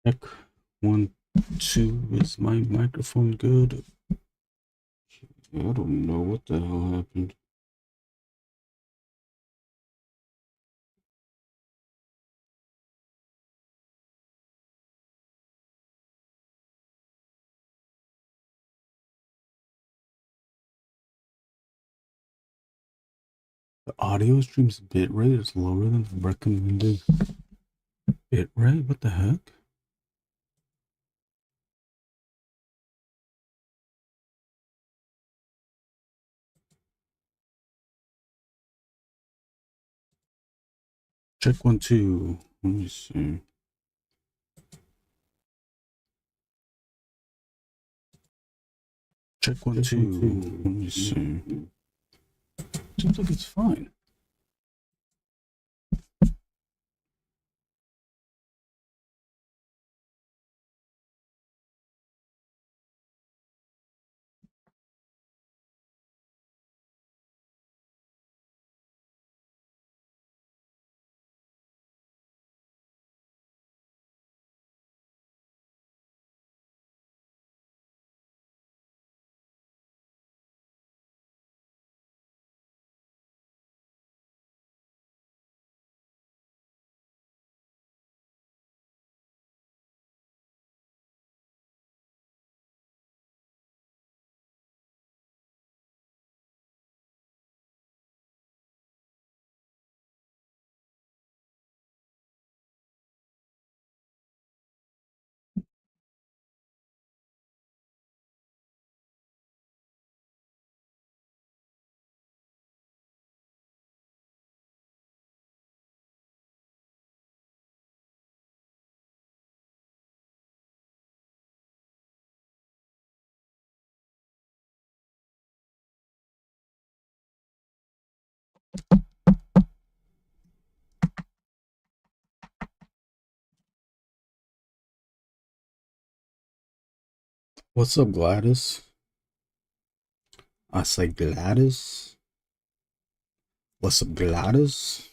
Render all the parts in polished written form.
Check 1, 2. Is my microphone good? I don't know what the hell happened. The audio stream's bitrate is lower than the recommended bitrate? What the heck? Check 1, 2. Let me see. Check 1, 2. Let me see. Seems like it's fine. What's up, Gladys? I say Gladys. What's up, Gladys?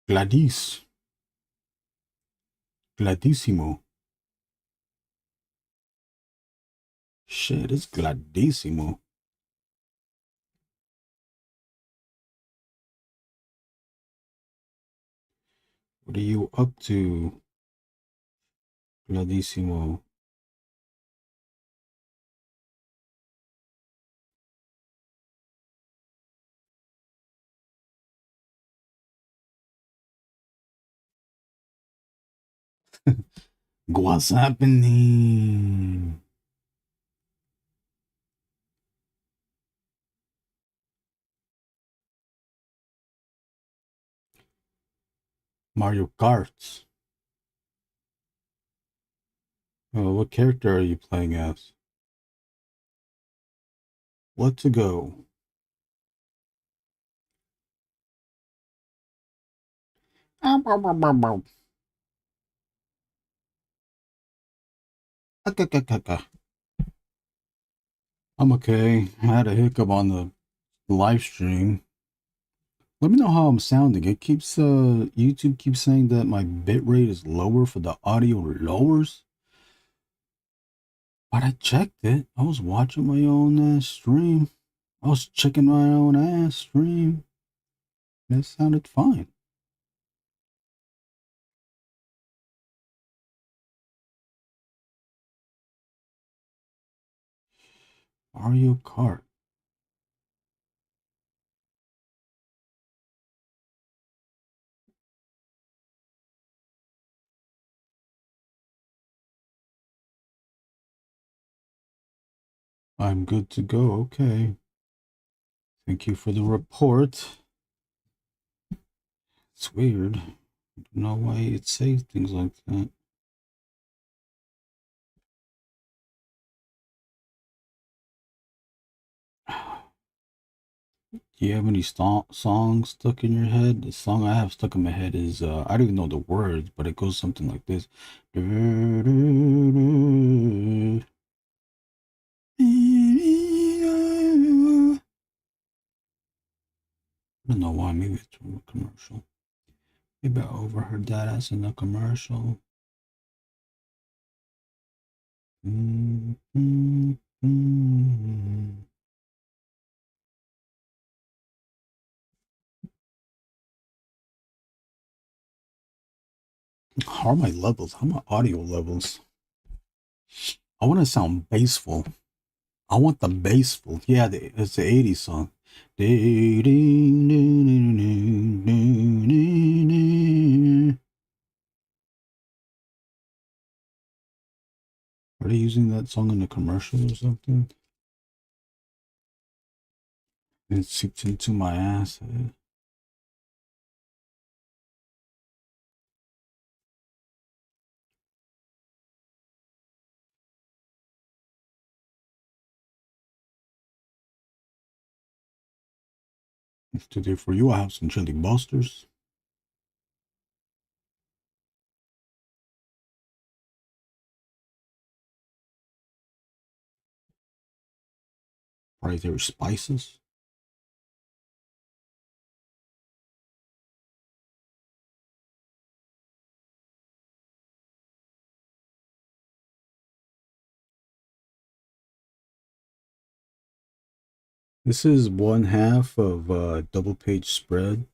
Gladys. Gladissimo. Shit, it's Gladissimo. What are you up to, Gladissimo? What's happening? Mario Kart. Oh, what character are you playing as? What to go? I'm okay. I had a hiccup on the live stream. Let me know how I'm sounding. It keeps YouTube keeps saying that my bitrate is lower for the audio lowers. But I checked it. I was watching my own stream. I was checking my own ass stream. And it sounded fine. Mario Kart. I'm good to go. Okay. Thank you for the report. It's weird. I don't know why it says things like that. Do you have any songs stuck in your head? The song I have stuck in my head is, I don't even know the words, but it goes something like this. I don't know why. Maybe it's from a commercial. Maybe I overheard that as in a commercial. How are my levels? How are my audio levels? I want to sound bassful. I want the bassful. Yeah, it's the 80s song. Are they using that song in a commercial or something? It seeps into my ass. Today for you, I have some chili busters. Right there, spices. This is one half of a double page spread.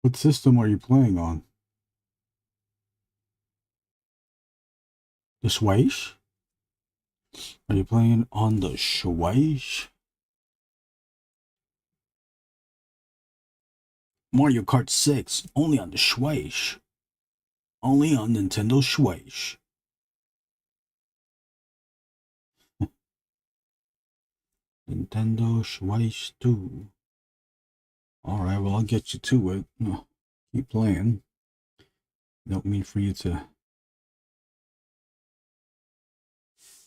What system are you playing on? The Switch? Are you playing on the Switch? Mario Kart 6, only on the Switch. Only on Nintendo Switch. Nintendo Switch 2. Alright, well, I'll get you to it. Keep playing. Don't mean for you to.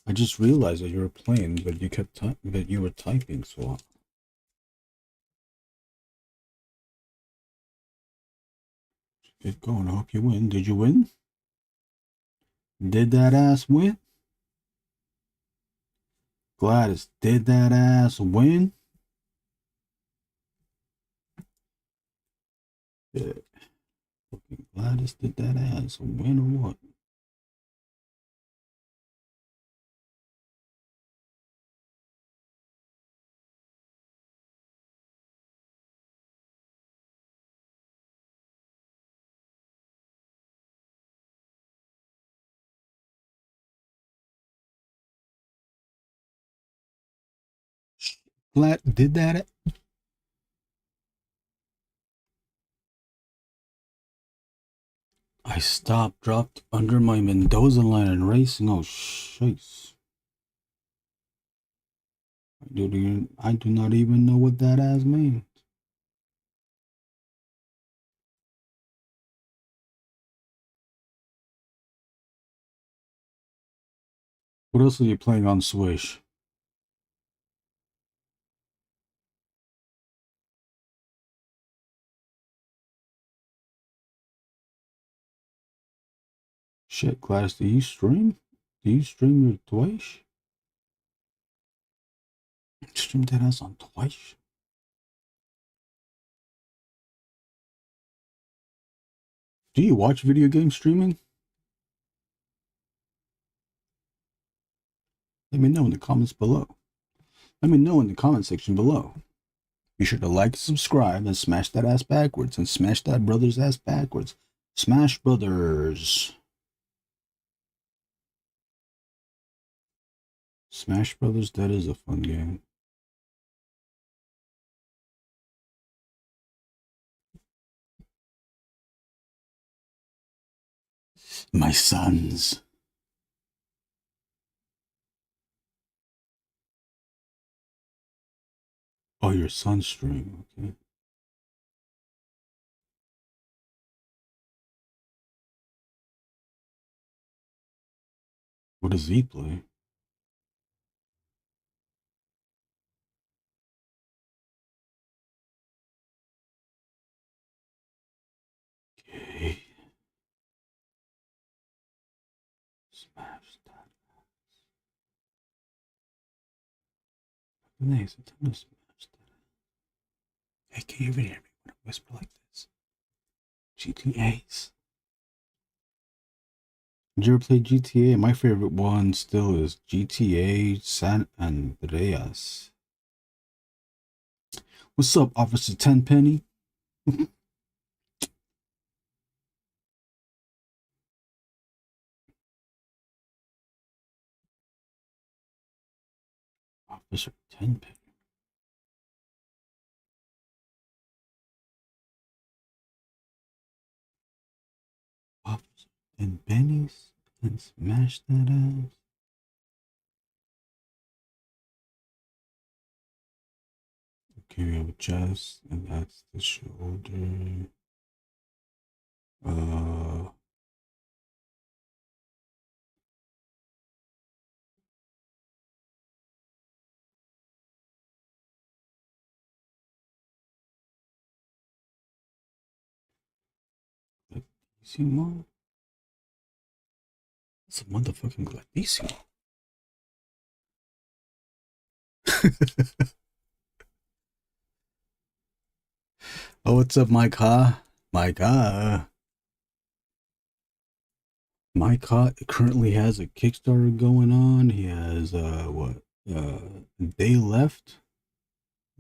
I just realized that you were playing, but you were typing, so. Get going. I hope you win. Did you win? Did that ass win? Gladys, did that ass win? Yeah. Gladys, did that ass win or what? Glad did that. I stopped, dropped under my Mendoza line and racing. Oh, shit. I do not even know what that ass means. What else are you playing on Switch? Shit, Gladys, do you stream? Do you stream your Twitch? Stream that ass on Twitch? Do you watch video game streaming? Let me know in the comments below. Let me know in the comment section below. Be sure to like, subscribe, and smash that ass backwards. And smash that brother's ass backwards. Smash Brothers. Smash Brothers, that is a fun game. My sons. Oh, your son's stream, okay. What does he play? Nice. Hey, can you even hear me when I whisper like this? GTAs. Did you ever play GTA? My favorite one still is GTA San Andreas. What's up, Officer Tenpenny? Officer Tenpenny. Officer Tenpenny's and smash that ass. Okay, we have a chest, and that's the shoulder. Gladissimo? It's a motherfucking Gladissimo. Oh, what's up, Mike? Mike, Mike currently has a Kickstarter going on. He has a day left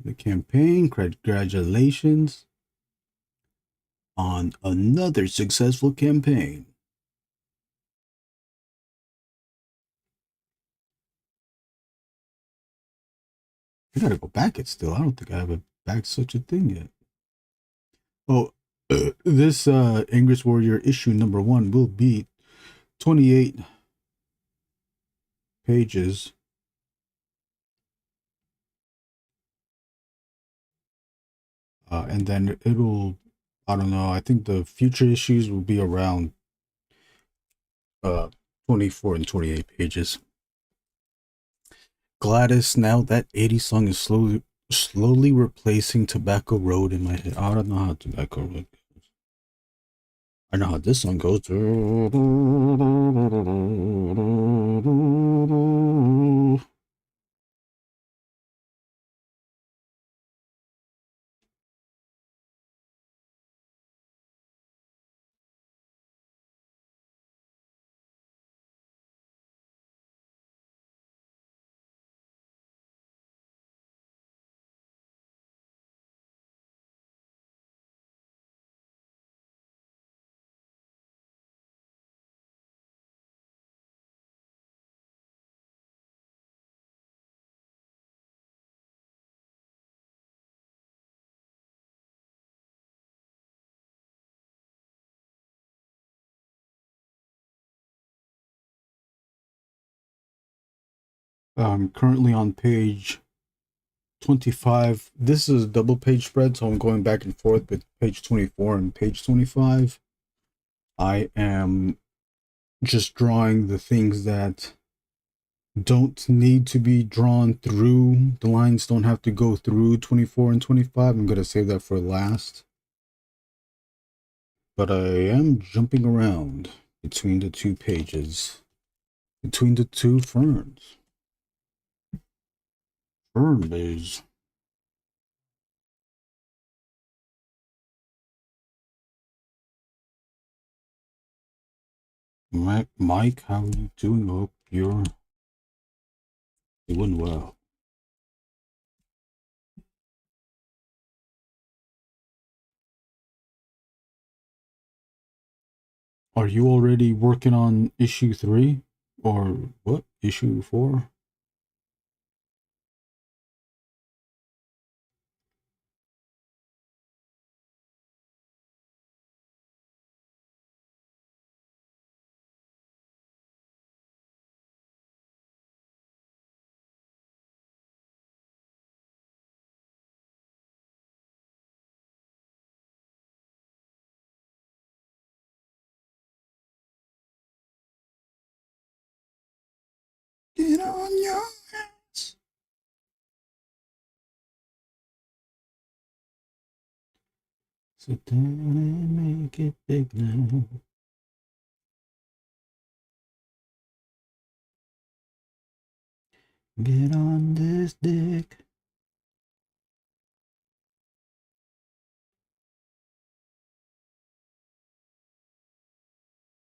the campaign. Congratulations on another successful campaign. I gotta go back it still. I don't think I have backed such a thing yet. Oh, this Angriest Warrior issue number 1 will be 28 pages. And then it'll, I don't know, I think the future issues will be around 24 and 28 pages. Gladys, now that 80 song is slowly replacing Tobacco Road in my head. I don't know how Tobacco Road goes. I know how this song goes. I'm currently on page 25. This is a double page spread, so I'm going back and forth with page 24 and page 25. I am just drawing the things that don't need to be drawn through. The lines don't have to go through 24 and 25. I'm going to save that for last. But I am jumping around between the two pages, between the two ferns. Fern days. Mike, how are you doing? Hope you're doing well. Are you already working on issue 3? Or what? Issue 4? Get on your ass. Sit down and make it big now. Get on this dick.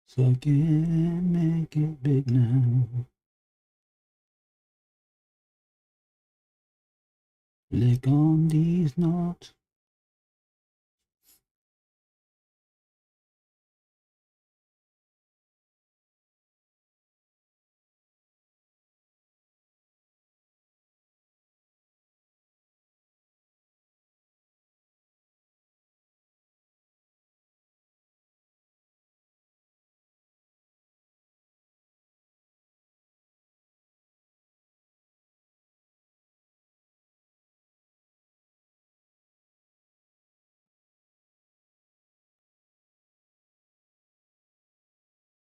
Suck it, make it big now. Lick on these knots.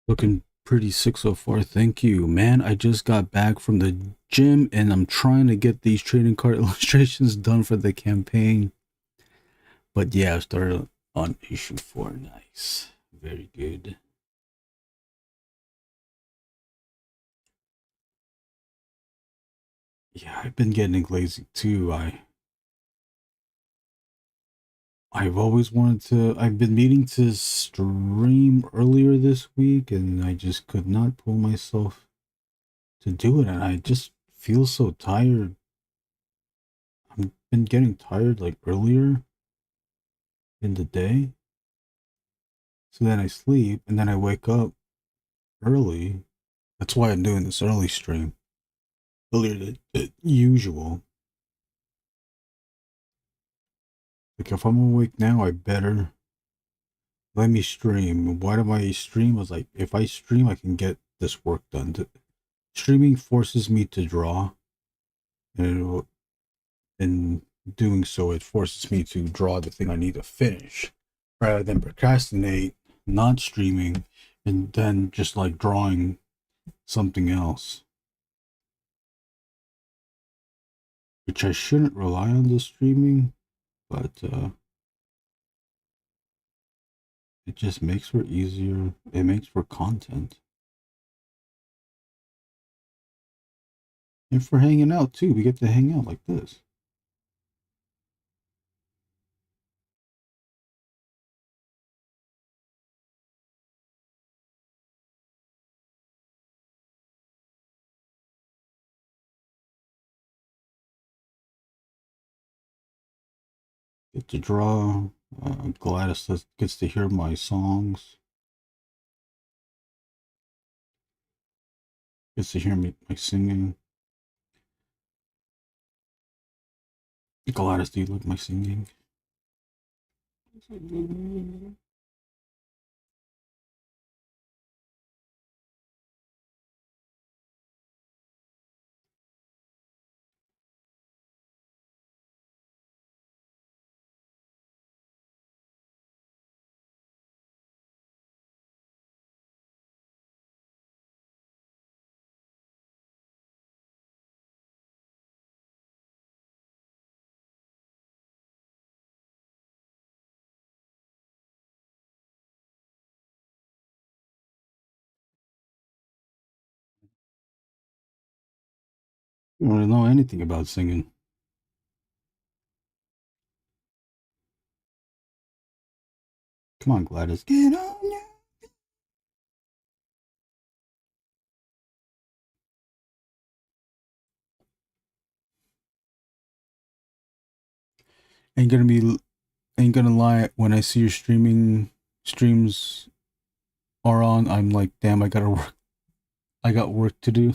Looking pretty sick so far. Thank you, man. I just got back from the gym and I'm trying to get these trading card illustrations done for the campaign. But yeah, I started on issue 4. Nice. Very good. Yeah, I've been getting lazy too. I've always wanted to. I've been meaning to stream earlier this week, and I just could not pull myself to do it. And I just feel so tired. I've been getting tired like earlier in the day. So then I sleep, and then I wake up early. That's why I'm doing this early stream, earlier than usual. Like if I'm awake now, I better let me stream. Why do I stream? I was like, if I stream, I can get this work done. Streaming forces me to draw, and in doing so, it forces me to draw the thing I need to finish, rather than procrastinate, not streaming, and then just like drawing something else. Which I shouldn't rely on the streaming, but it just makes for easier. It makes for content. And for hanging out too, we get to hang out like this. Get to draw. Gladys gets to hear my songs. Gets to hear my singing. Gladys, do you like my singing? You don't really know anything about singing. Come on, Gladys. Get on ya. Ain't gonna be ain't gonna lie, when I see your streams are on, I'm like, damn, I got work to do.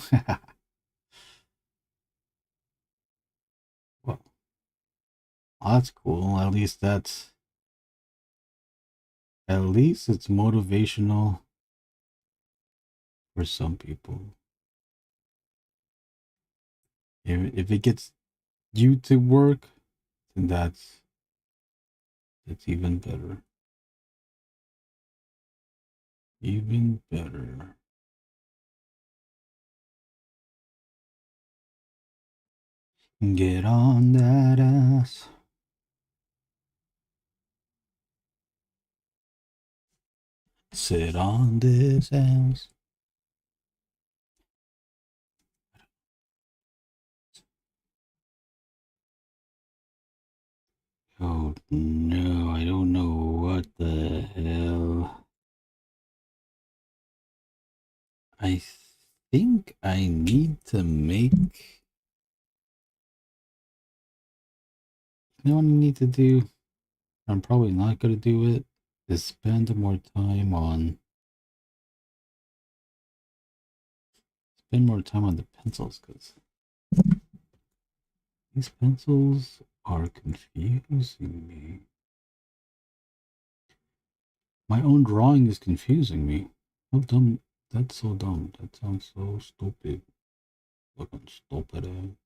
Well, that's cool. At least it's motivational for some people. If it gets you to work, then that's even better. Even better. Get on that ass. Sit on this ass. Oh no, I don't know what the hell. I think I need to make... You know what I need to do? I'm probably not gonna do it. Is spend more time on... Spend more time on the pencils, because these pencils are confusing me. My own drawing is confusing me. How dumb. That's so dumb. That sounds so stupid. Fucking stupid ass.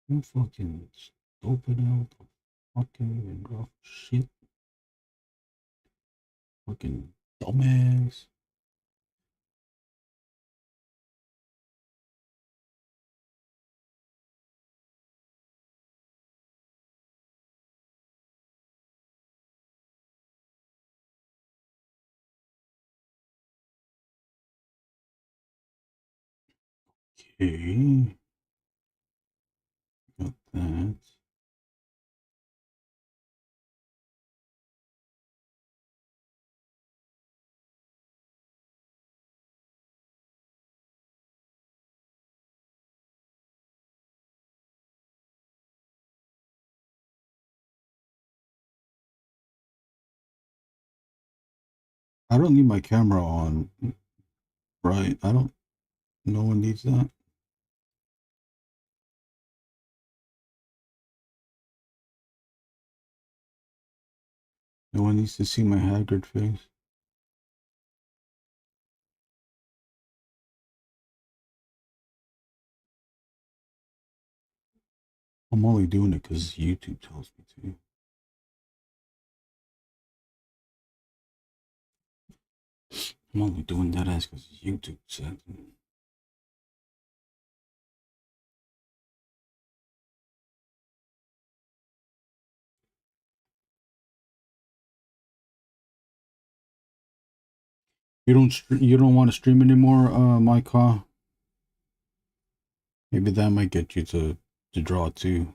You fucking stupid ass. Fucking even draw shit. Fucking dumbass. Okay. Got that. I don't need my camera on, right? I don't... No one needs that. No one needs to see my haggard face. I'm only doing it because YouTube tells me to. I'm only doing that as because YouTube said. You don't want to stream anymore, Micah? Maybe that might get you to draw too.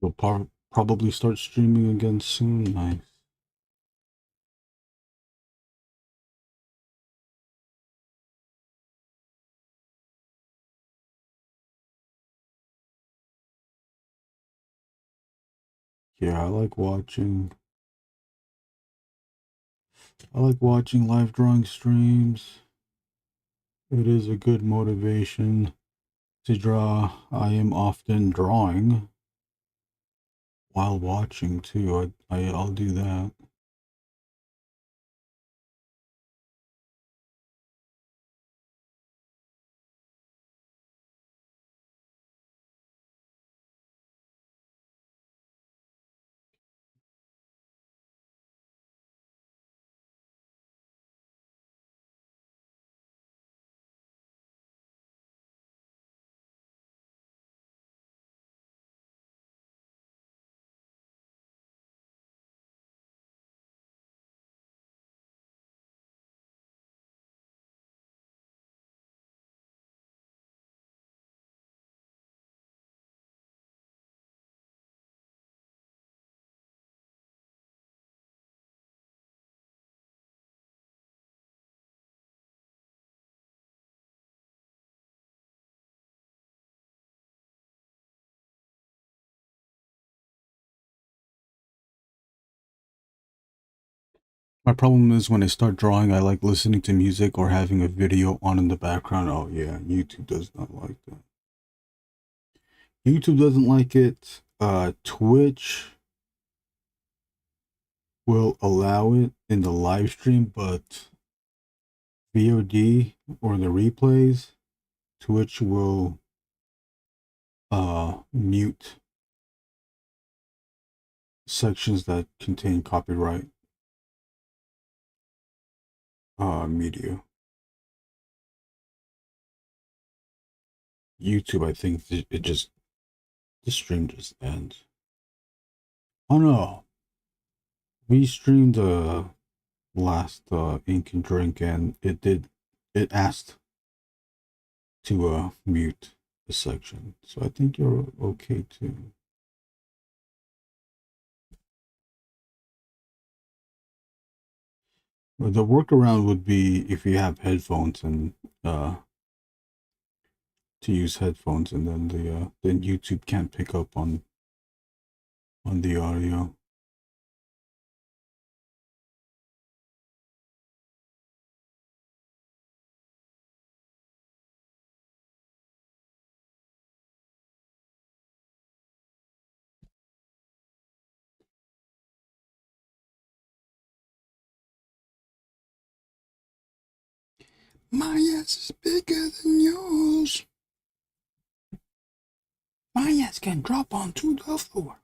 You'll probably start streaming again soon. Nice. Yeah, I like watching. I like watching live drawing streams. It is a good motivation to draw. I am often drawing while watching too. I'll do that. My problem is when I start drawing, I like listening to music or having a video on in the background. Oh yeah, YouTube does not like that. YouTube doesn't like it. Twitch will allow it in the live stream, but VOD or the replays, Twitch will mute sections that contain copyright media. YouTube, I think it just, the stream just ends. Oh no, we streamed last Ink and Drink, and it asked to mute the section, so I think you're okay too. Well, the workaround would be if you have headphones and to use headphones, and then then YouTube can't pick up on the audio. My ass is bigger than yours. My ass can drop onto the floor.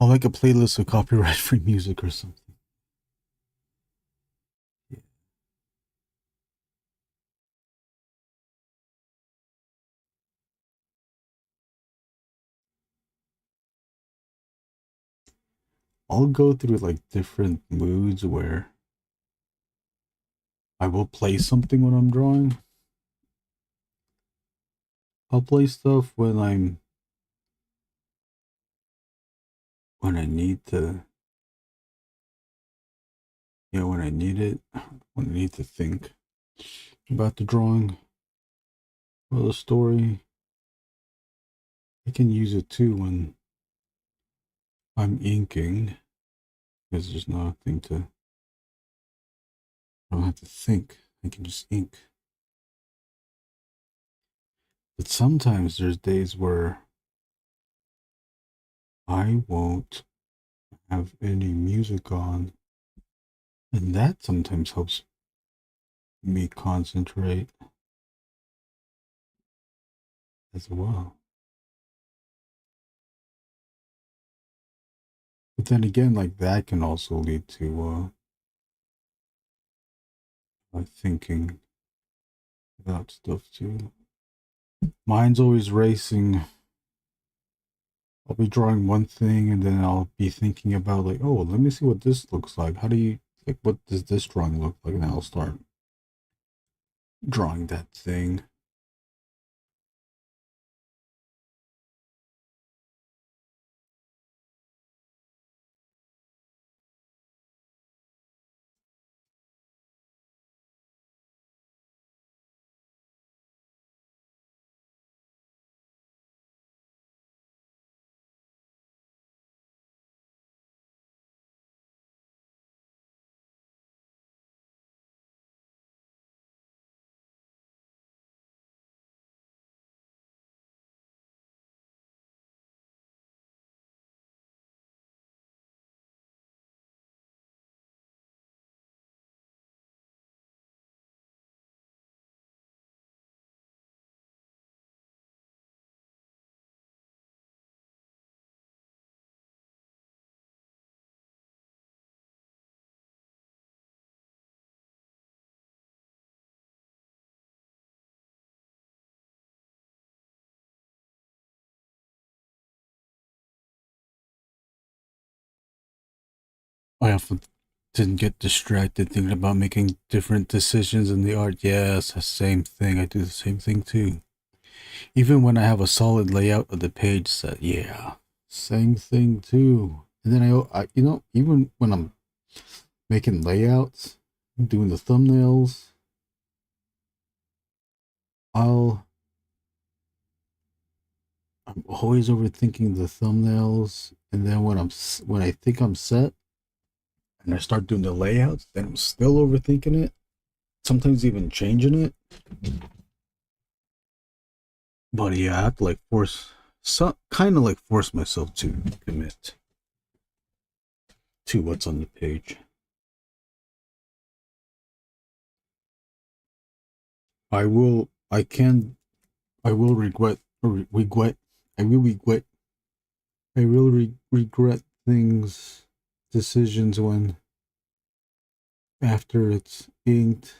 I'll make a playlist of copyright-free music or something. Yeah. I'll go through like different moods where I will play something when I'm drawing. I'll play stuff when I need to, when I need it, when I need to think about the drawing or the story. I can use it too when I'm inking, because there's nothing to, I don't have to think. I can just ink. But sometimes there's days where I won't have any music on, and that sometimes helps me concentrate as well. But then again, like that can also lead to thinking about stuff too. Mine's always racing. I'll be drawing one thing and then I'll be thinking about like, oh, let me see what this looks like. How do you, like, what does this drawing look like? And I'll start drawing that thing. I often didn't get distracted thinking about making different decisions in the art. Yes, the same thing. I do the same thing too. Even when I have a solid layout of the page set, yeah, same thing too. And then even when I'm making layouts, doing the thumbnails, I'll I'm always overthinking the thumbnails, and then when I think I'm set and I start doing the layouts, then I'm still overthinking it. Sometimes even changing it. But yeah, I have to like kind of like force myself to commit to what's on the page. I will. I can. I will regret. Regret. I will regret. I will regret things, decisions when after it's inked,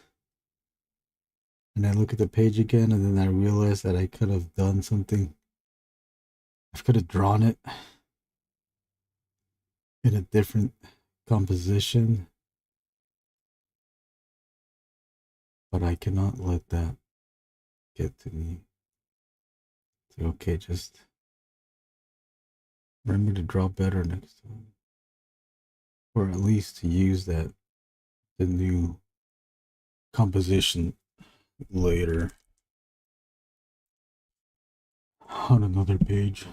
and I look at the page again, and then I realize that I could have done something. I could have drawn it in a different composition, but I cannot let that get to me. So, okay, just remember to draw better next time, or at least to use the new composition later on another page.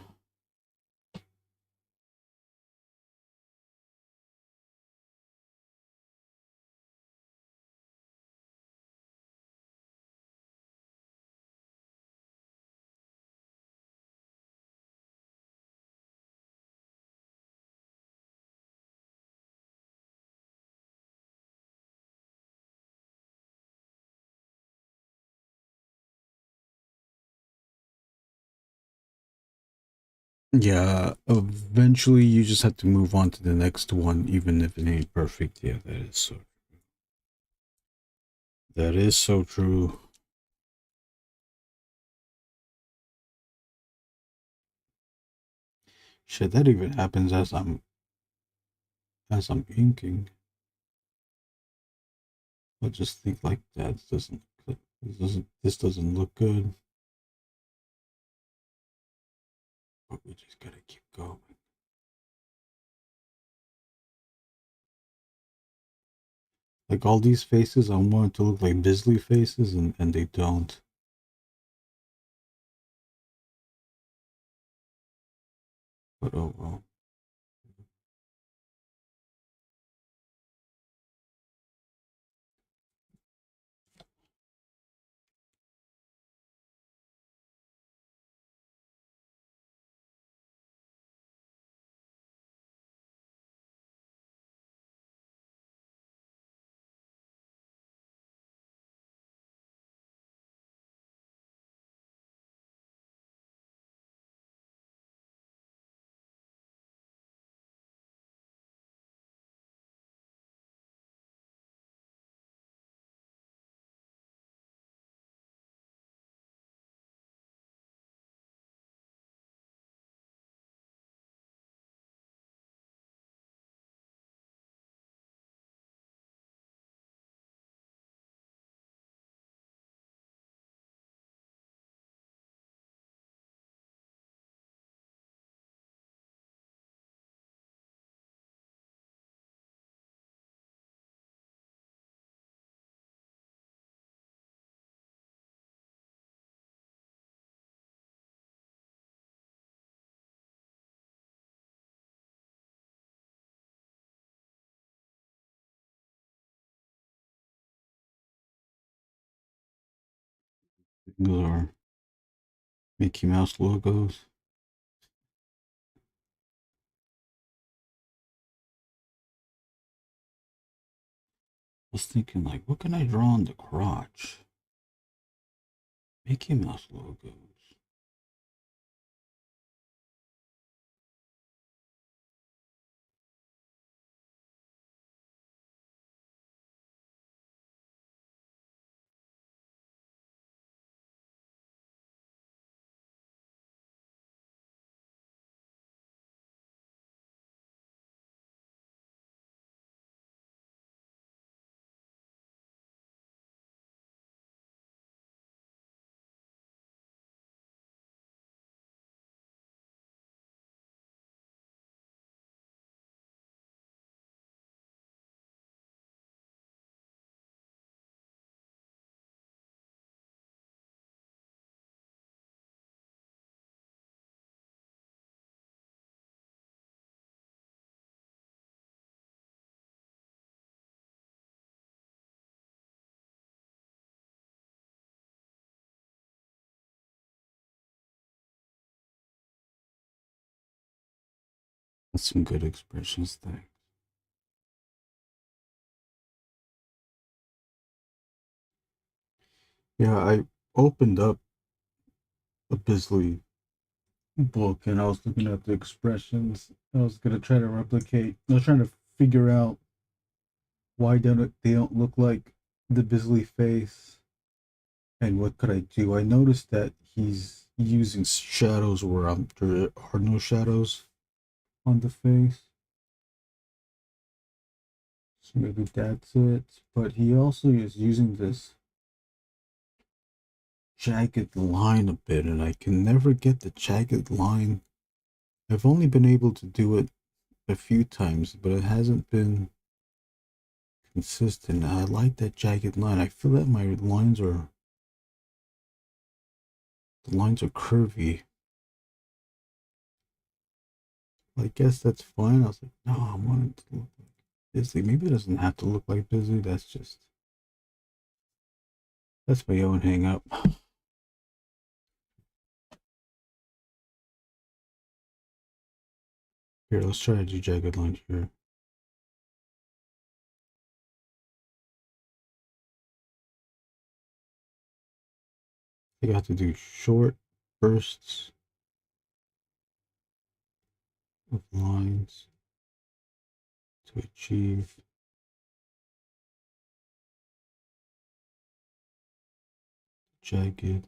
Yeah, eventually you just have to move on to the next one, even if it ain't perfect. Yeah, that is so. That is so true. Shit, that even happens as I'm inking. I just think like that doesn't this doesn't look good. But we just gotta keep going. Like all these faces, I want to look like Bisley faces, and they don't. But oh well. Those are Mickey Mouse logos. I was thinking like, what can I draw on the crotch? Mickey Mouse logos. That's some good expressions there. Yeah, I opened up a Bisley book and I was looking at the expressions. I was gonna try to replicate. I was trying to figure out why don't they don't look like the Bisley face, and what could I do? I noticed that he's using shadows where there are no shadows on the face. So maybe that's it. But he also is using this jagged line a bit, and I can never get the jagged line. I've only been able to do it a few times, but it hasn't been consistent. I like that jagged line. I feel that my lines are curvy. I guess that's fine. I was like, no, I want it to look like Busy. Maybe it doesn't have to look like Busy. That's my own hang up. Here, let's try to do jagged line here. I got to do short bursts of lines to achieve jagged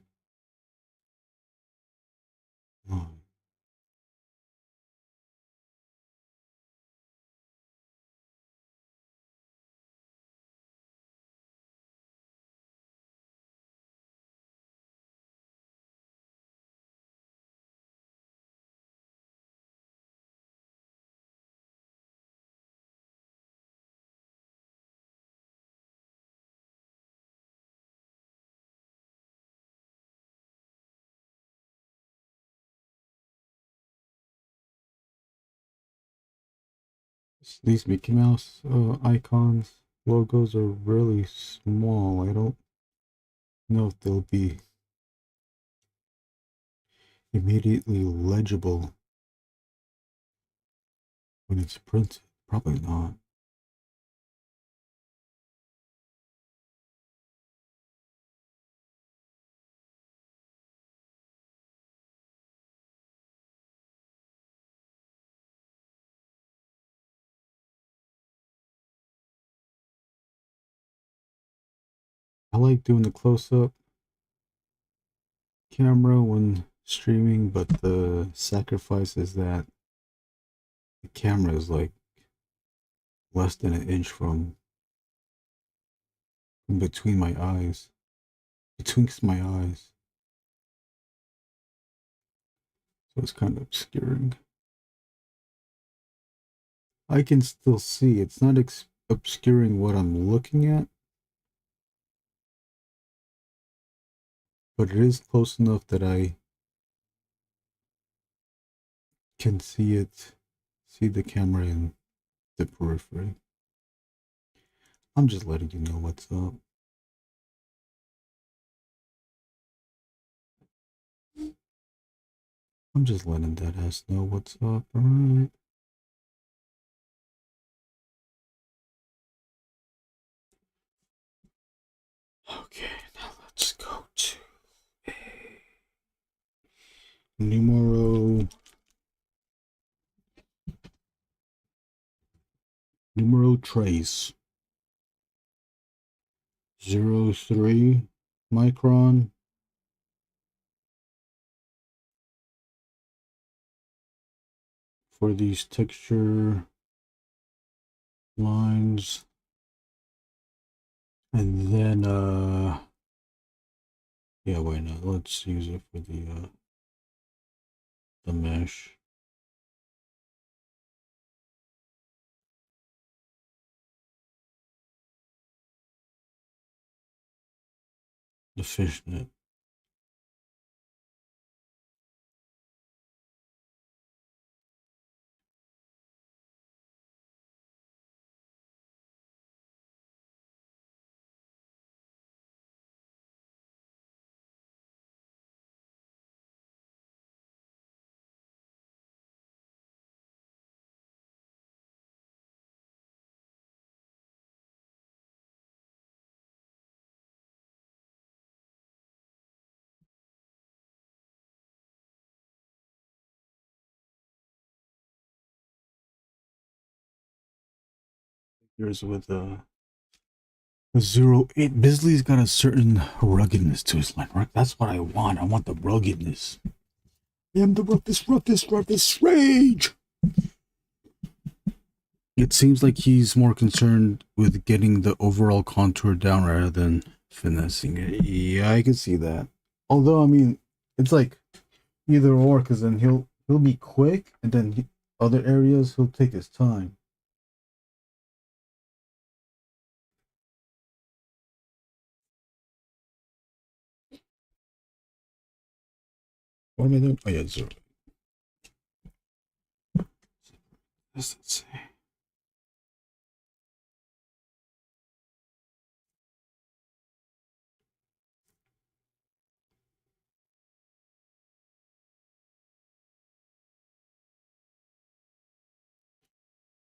line. These Mickey Mouse icons, logos are really small. I don't know if they'll be immediately legible when it's printed. Probably not. I like doing the close-up camera when streaming, but the sacrifice is that the camera is like less than an inch from between my eyes. Betwixt my eyes. So it's kind of obscuring. I can still see. It's not obscuring what I'm looking at, but it is close enough that I can see it, see the camera in the periphery. I'm just letting you know what's up. I'm just letting that ass know what's up, alright? Okay, now let's go to numero 3 0.3 micron for these texture lines, and then yeah, why not? Let's use it for the mesh. The fishnet. Here's with a 08. Bisley's got a certain ruggedness to his line. That's what I want. I want the ruggedness. I am the roughest rage. It seems like he's more concerned with getting the overall contour down rather than finessing it. Yeah, I can see that. Although, I mean, it's like either or, because then he'll be quick, and then other areas he'll take his time. What am I doing? Oh yeah, 0. Let's see.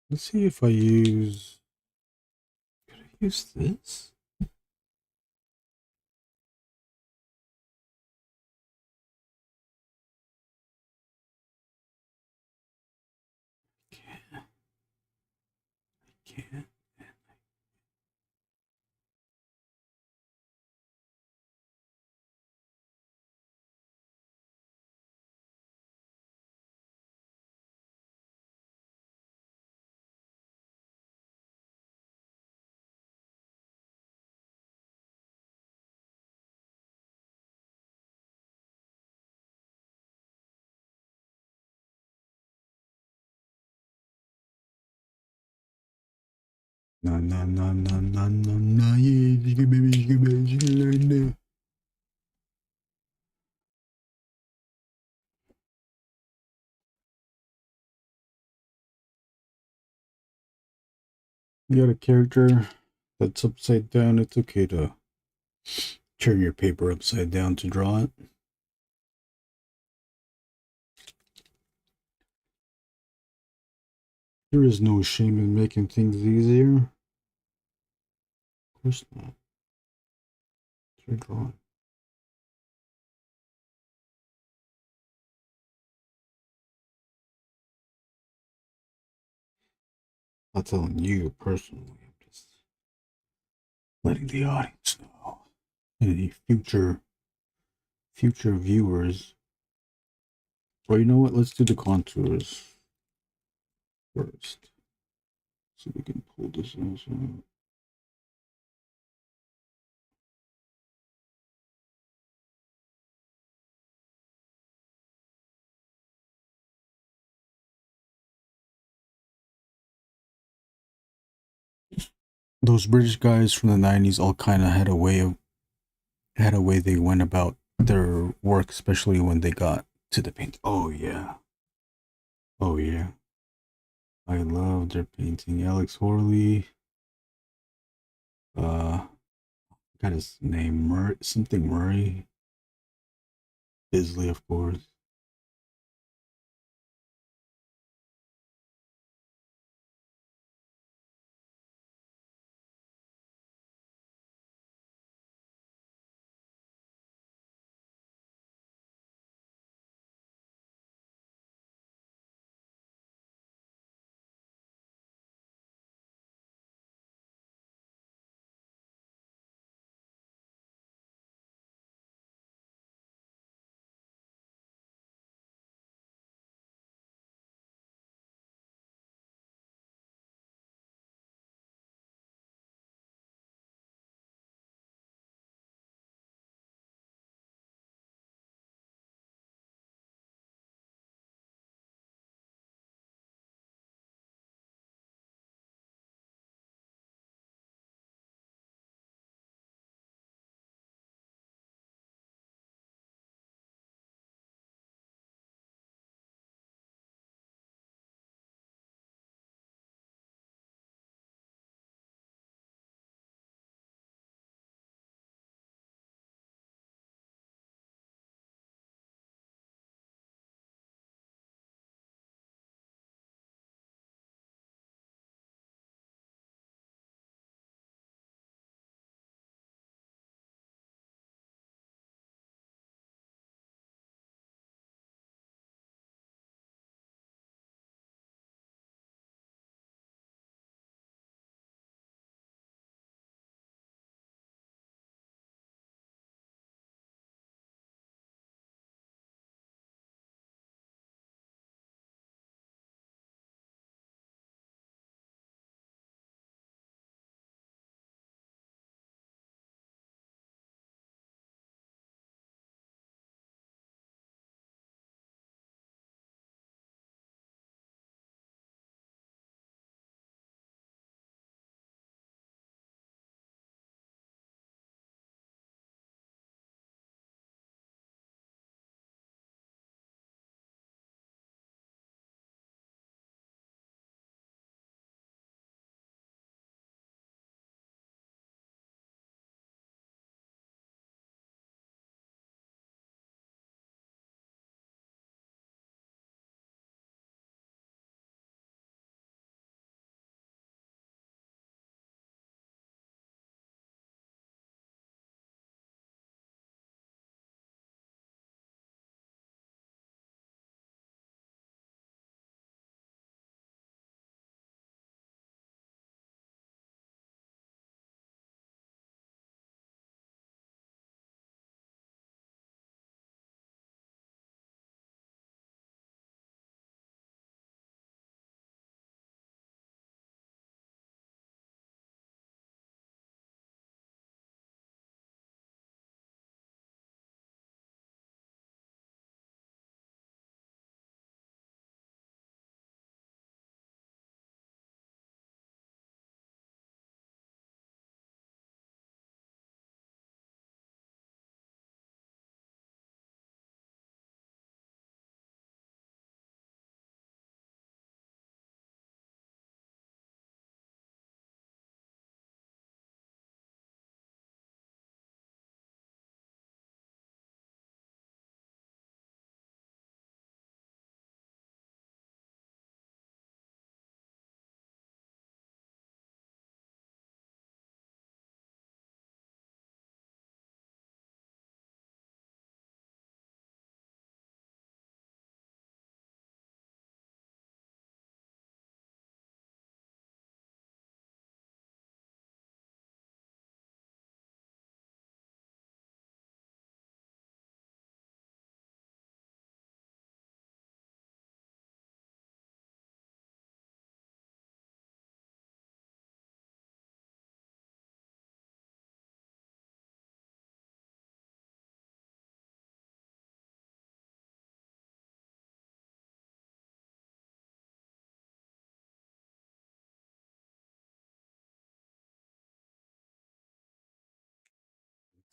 Let's see if I use. Could I use this? Can't. No, no, no, no, no, no, no, yeah, baby. You got a character that's upside down. It's okay to turn your paper upside down to draw it. There is no shame in making things easier. Of course not. You're drawing. Not telling you personally. I'm just letting the audience know. Any future viewers. Well, you know what? Let's do the contours first. So we can pull this out. Those British guys from the 90s all kind of had a way they went about their work, especially when they got to the paint. Oh yeah. Oh yeah. I love their painting. Alex Horley. Got his name Murray, something Murray. Bisley, of course.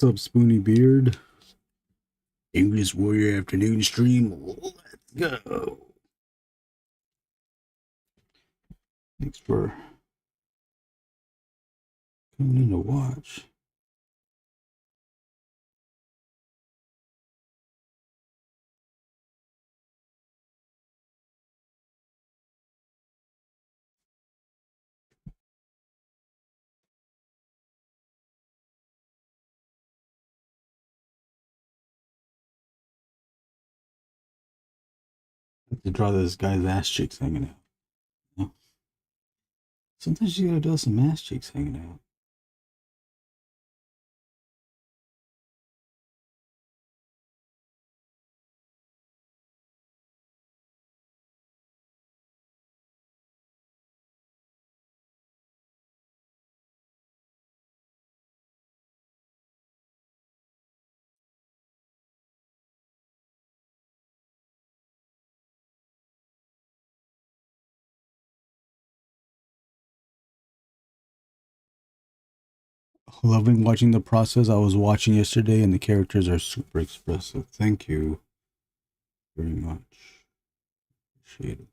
What's up, Spoony Beard? Angriest Warrior afternoon stream. Let's go. Thanks for coming in to watch. I have to draw this guy's ass cheeks hanging out. Sometimes you gotta draw some ass cheeks hanging out. Loving watching the process I was watching yesterday, and the characters are super expressive. Thank you very much. Appreciate it.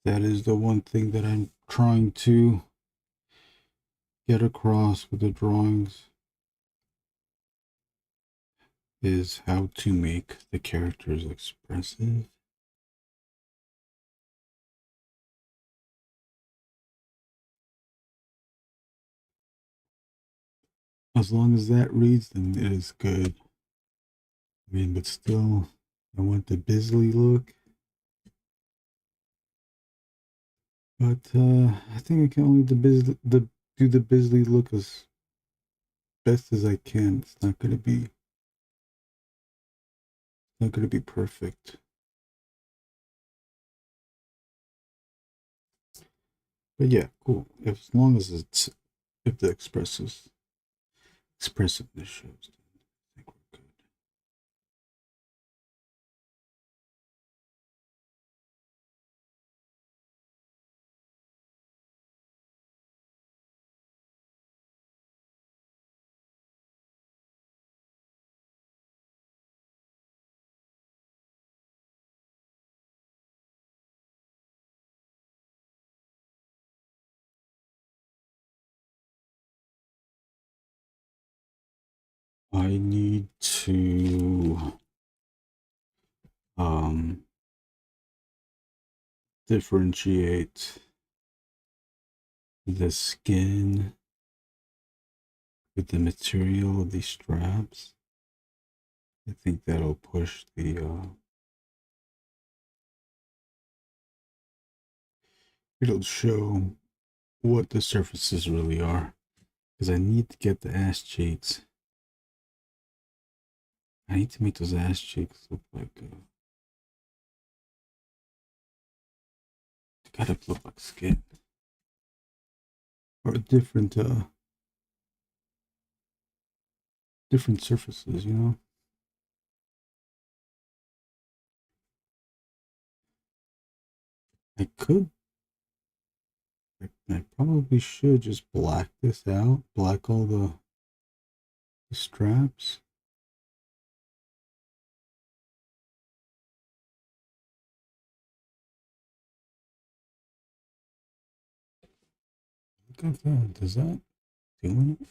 That is the one thing that I'm trying to get across with the drawings, is how to make the characters expressive. As long as that reads, then it is good. I mean, but still, I want the Bisley look. But I think I can only do the Bisley look as best as I can. It's not gonna be perfect. But yeah, cool. As long as if the expressiveness shows, I think we're good. I need to differentiate the skin with the material of these straps. I think that'll push the it'll show what the surfaces really are, because I need to get the ass cheeks. I need to make those ass cheeks look like they gotta look like skin or different surfaces, you know. I could, I probably should just black this out, black all the straps. Look at that. Does that do it?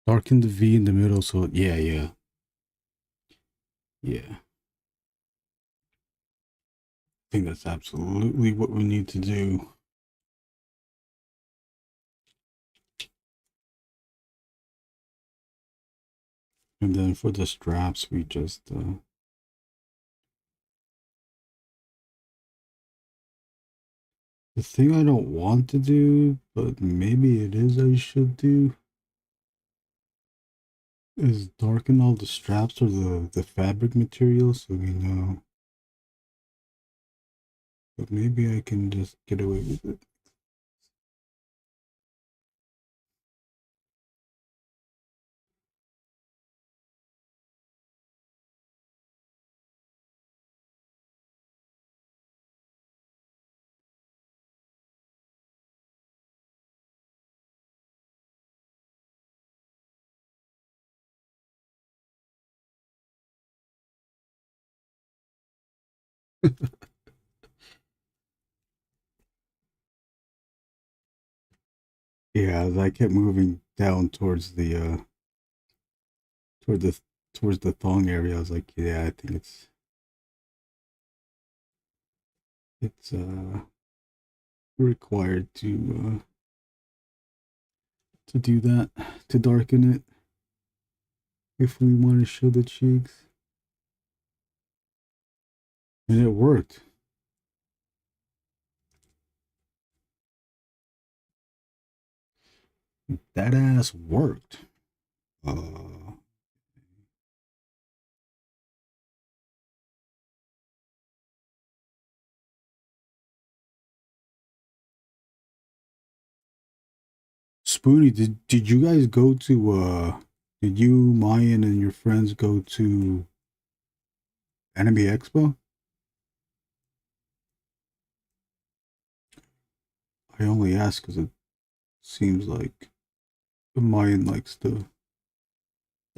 Darken the V in the middle, so yeah. I think that's absolutely what we need to do. And then for the straps, we just the thing I don't want to do, but maybe it is I should do, is darken all the straps or the fabric material so we know. But maybe I can just get away with it. Yeah, as I kept moving down towards the toward the towards the thong area, I was like, yeah, I think it's required to do that, to darken it if we want to show the cheeks. And it worked. That ass worked. Spoonie, did you guys go to did you, Mayan, and your friends go to Anime Expo? I only ask because it seems like Mayan likes the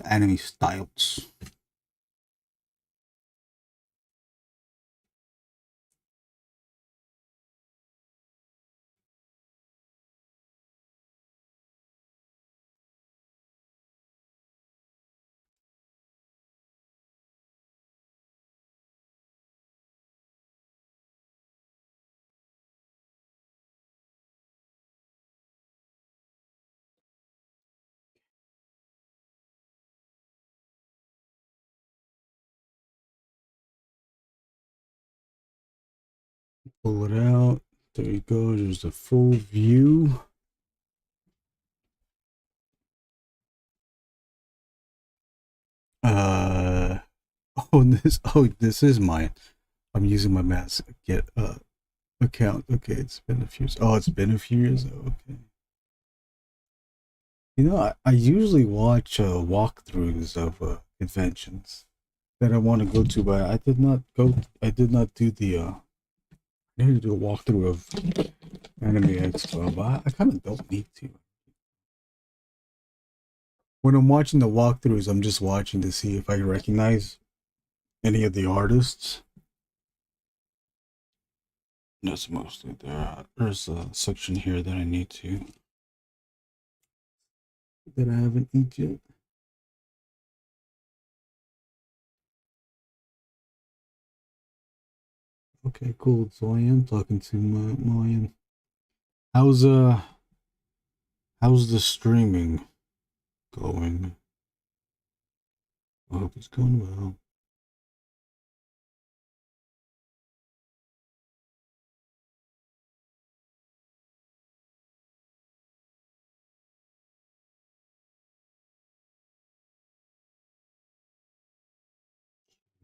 anime styles. Pull it out. There you go. There's a full view. Uh this is mine. I'm using my mass get account. Okay, it's been a few. Oh, it's been a few years. Oh, okay. You know, I usually watch walkthroughs of conventions that I want to go to, but I did not go. I did not do the. I need to do a walkthrough of Anime Expo, but I kind of don't need to. When I'm watching the walkthroughs, I'm just watching to see if I recognize any of the artists. That's mostly there. There's a section here that I need to that I haven't eaten yet. Okay, cool. So I am talking to Mayan. How's how's the streaming going? I hope it's going well.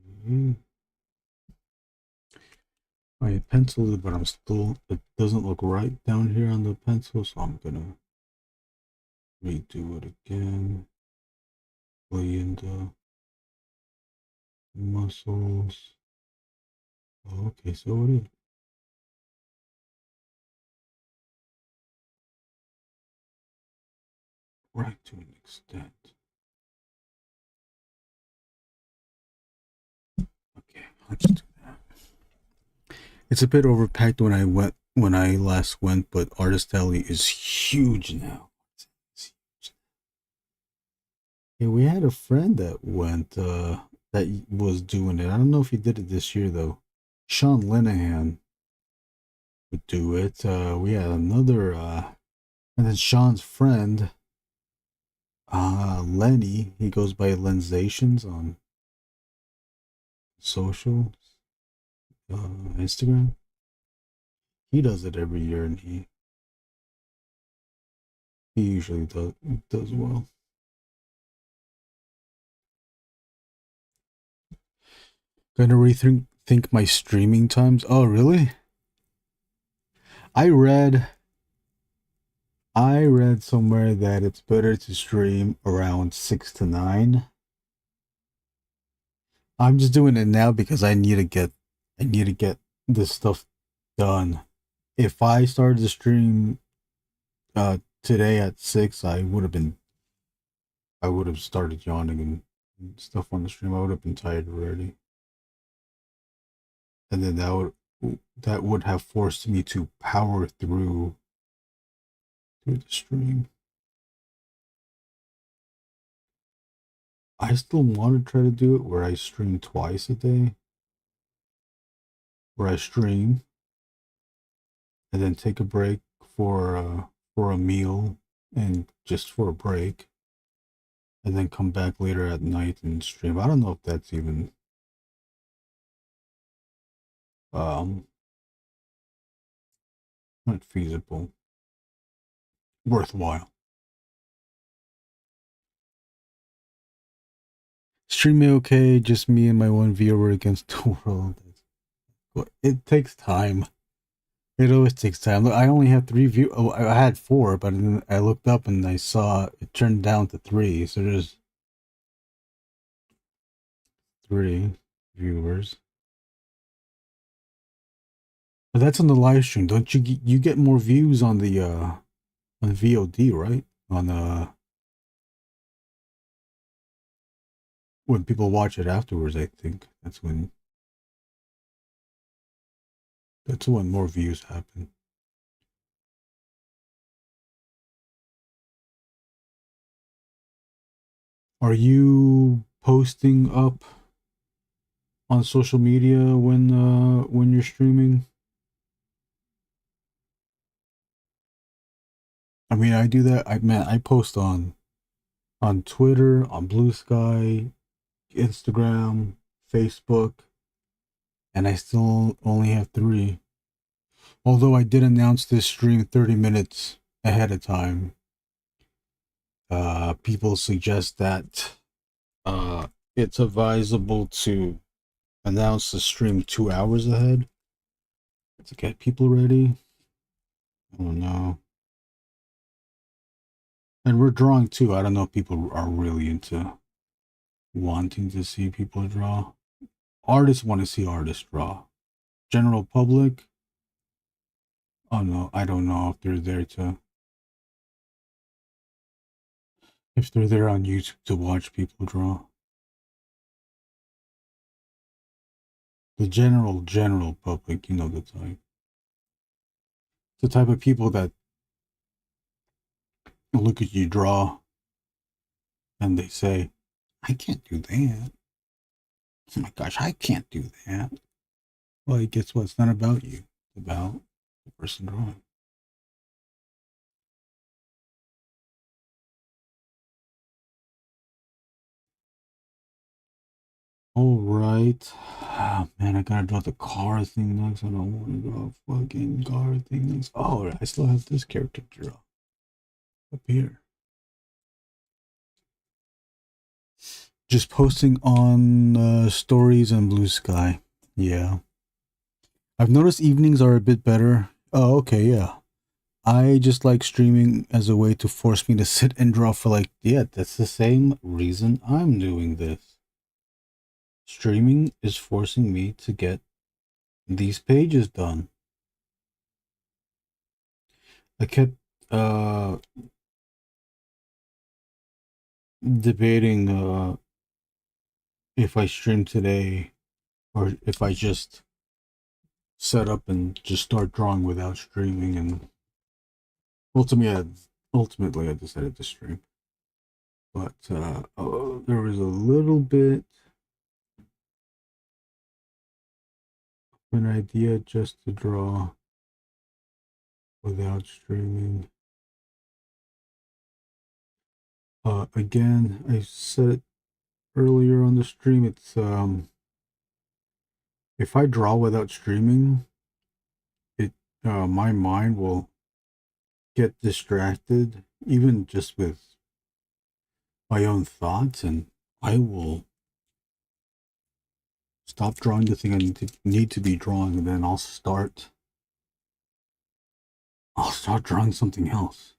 Mm-hmm. I penciled it, but I'm still. It doesn't look right down here on the pencil, so I'm gonna redo it again. Play in the muscles. Oh, okay, so it is right to an extent. Okay, let's do that. It's a bit overpacked when I last went, but Artist Alley is huge now. It's huge. Yeah, we had a friend that went that was doing it. I don't know if he did it this year though. Sean Linehan would do it. We had another and then Sean's friend, Lenny, he goes by Lensations on social, Instagram. He does it every year, and he usually does well. Gonna rethink my streaming times. Oh, really? I read somewhere that it's better to stream around 6 to 9. I'm just doing it now because I need to get this stuff done. If I started to stream today at 6, I would have started yawning and stuff on the stream. I would have been tired already. And then that would have forced me to power through the stream. I still want to try to do it where I stream twice a day. Where I stream and then take a break for a meal and just for a break, and then come back later at night and stream. I don't know if that's even um not feasible, worthwhile. Streaming okay, just me and my one viewer against the world. It takes time. It always takes time. Look, I only have 3 view. Oh, I had 4, but then I looked up and I saw it turned down to 3. So there's 3 viewers. But that's on the live stream. Don't you get more views on the VOD, right? On when people watch it afterwards, I think that's when more views happen. Are you posting up on social media when you're streaming? I mean, I do that. I post on Twitter, on Blue Sky, Instagram, Facebook, and I still only have 3. Although I did announce this stream 30 minutes ahead of time. People suggest that it's advisable to announce the stream 2 hours ahead to get people ready. I don't know. And we're drawing too. I don't know if people are really into wanting to see people draw. Artists want to see artists draw. General public, oh no, I don't know if they're there on YouTube to watch people draw. The general public, you know the type. The type of people that look at you draw and they say, I can't do that. Oh my gosh, I can't do that. Well, guess what? It's not about you. It's about the person drawing. All right. Oh, man, I gotta draw the car thing next. I don't want to draw a fucking car thing next. Oh, I still have this character to draw up here. Just posting on stories and Blue Sky. Yeah. I've noticed evenings are a bit better. Oh, okay, yeah. I just like streaming as a way to force me to sit and draw for that's the same reason I'm doing this. Streaming is forcing me to get these pages done. I kept debating if I stream today or if I just set up and just start drawing without streaming, and ultimately I decided to stream. But there was a little bit of an idea just to draw without streaming. Again, I said it earlier on the stream, it's if I draw without streaming, it my mind will get distracted, even just with my own thoughts, and I will stop drawing the thing I need to be drawing, and then I'll start drawing something else.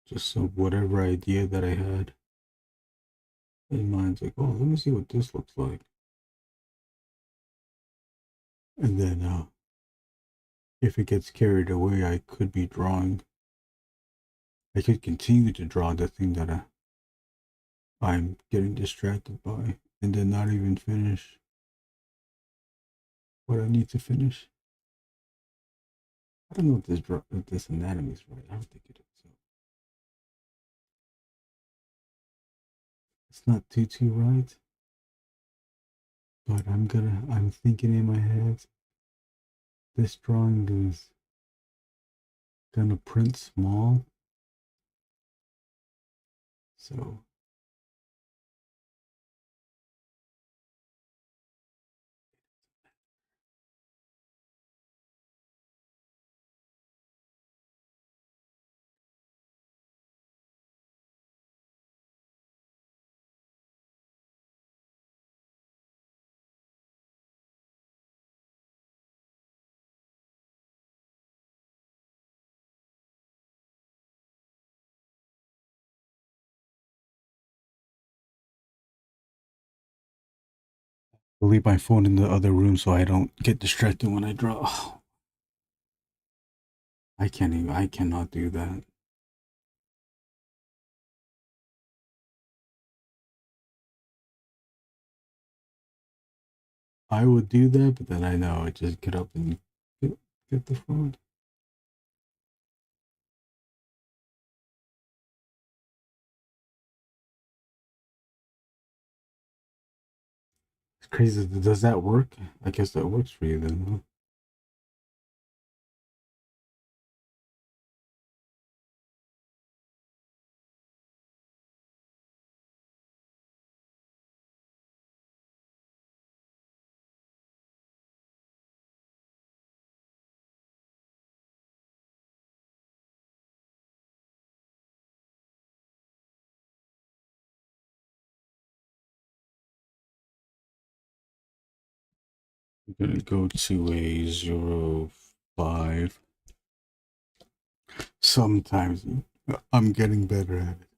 Just so whatever idea that I had in mind, it's like, oh, let me see what this looks like. And then if it gets carried away, I could be drawing. I could continue to draw the thing that I'm getting distracted by, and then not even finish what I need to finish. I don't know if this anatomy is right. I don't think it is. So it's not too right. But I'm thinking in my head, this drawing is gonna print small. So I'll leave my phone in the other room so I don't get distracted when I draw. Oh, I cannot do that. I would do that, but then I know I just get up and get the phone. It's crazy. Does that work? I guess that works for you then, huh? I'm gonna go to a 0.5. Sometimes I'm getting better at it.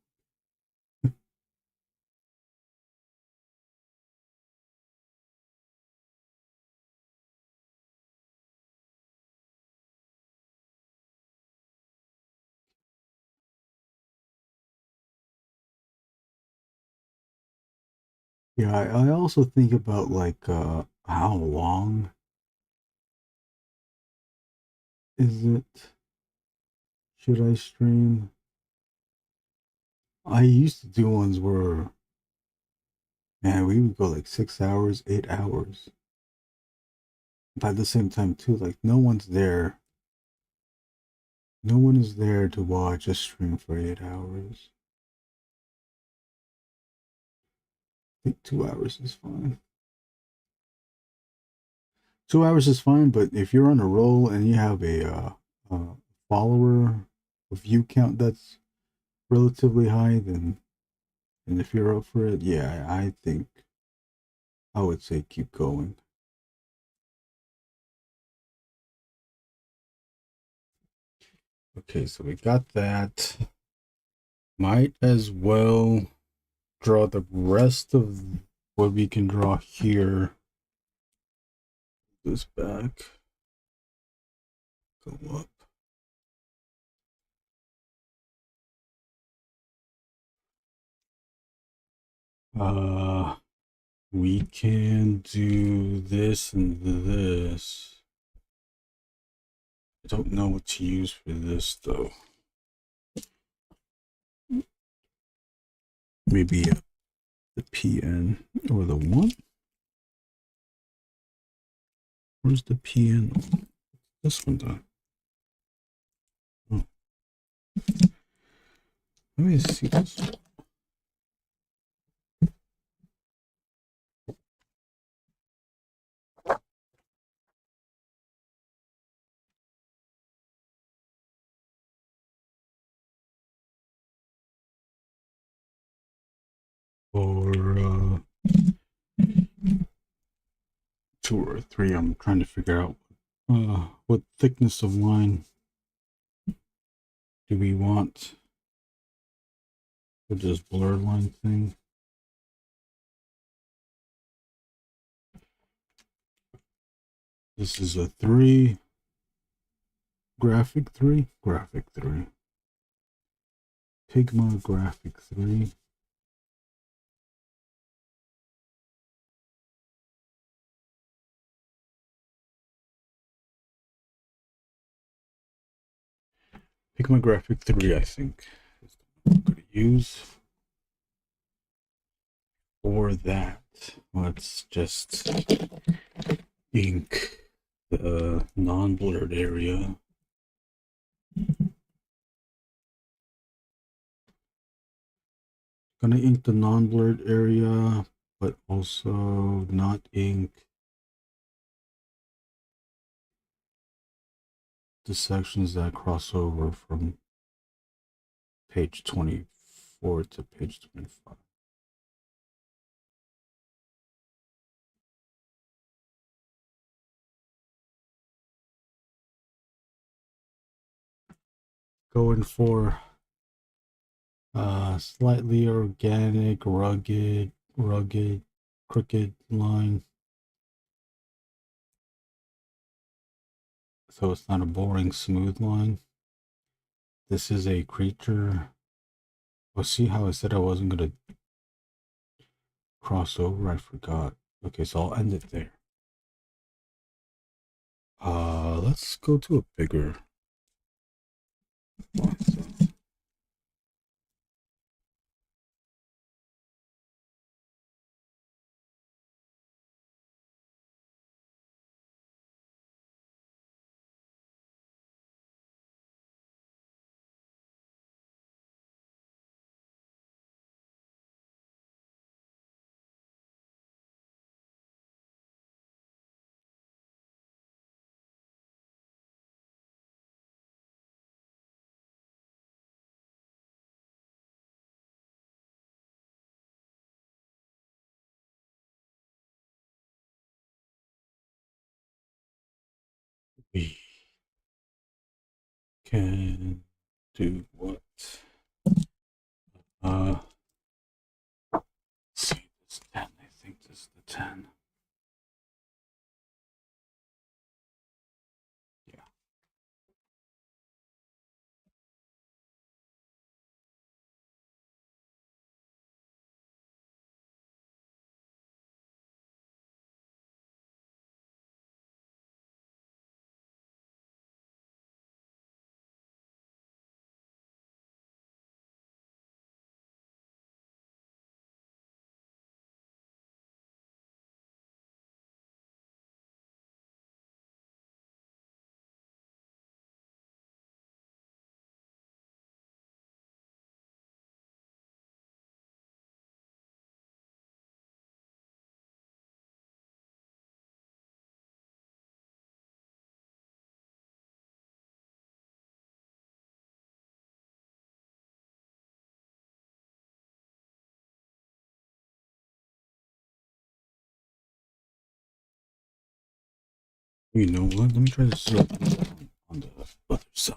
Yeah, I also think about like how long is it? Should I stream? I used to do ones where, man, we would go like 6 hours, 8 hours. But at the same time too, like no one's there. No one is there to watch a stream for 8 hours. I think 2 hours is fine. 2 hours is fine, but if you're on a roll and you have a follower, a view count that's relatively high, then and if you're up for it, yeah, I think I would say keep going. Okay, so we got that. Might as well draw the rest of what we can draw here. This back. Go up. We can do this and this. I don't know what to use for this though. Maybe the PN or the 1. Where's the PN? This one done. Oh. Let me see this. Or 2 or 3. I'm trying to figure out what thickness of line do we want with this blur line thing. This is a 3, graphic 3, Pigma graphic 3. Pigma graphic 3, I think, is what I'm going to use for that. Let's just ink the non-blurred area. Gonna ink the non-blurred area, but also not ink the sections that cross over from page 24 to page 25. Going for slightly organic, rugged, crooked line. So it's not a boring, smooth line. This is a creature. Well, see how I said I wasn't going to cross over? I forgot. Okay, so I'll end it there. Let's go to a bigger one. So. We can do what? Let's see, this 10. I think this is the 10. Yeah. You know what? Let me try this on the other side.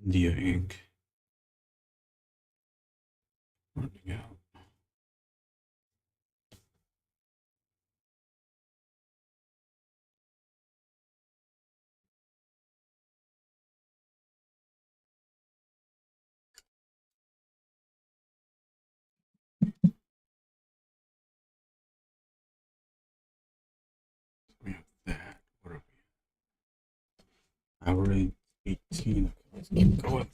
India ink running out. We have that. What are we? Hour 18. Let's keep going.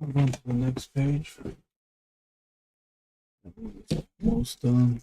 Move on to the next page. Almost done.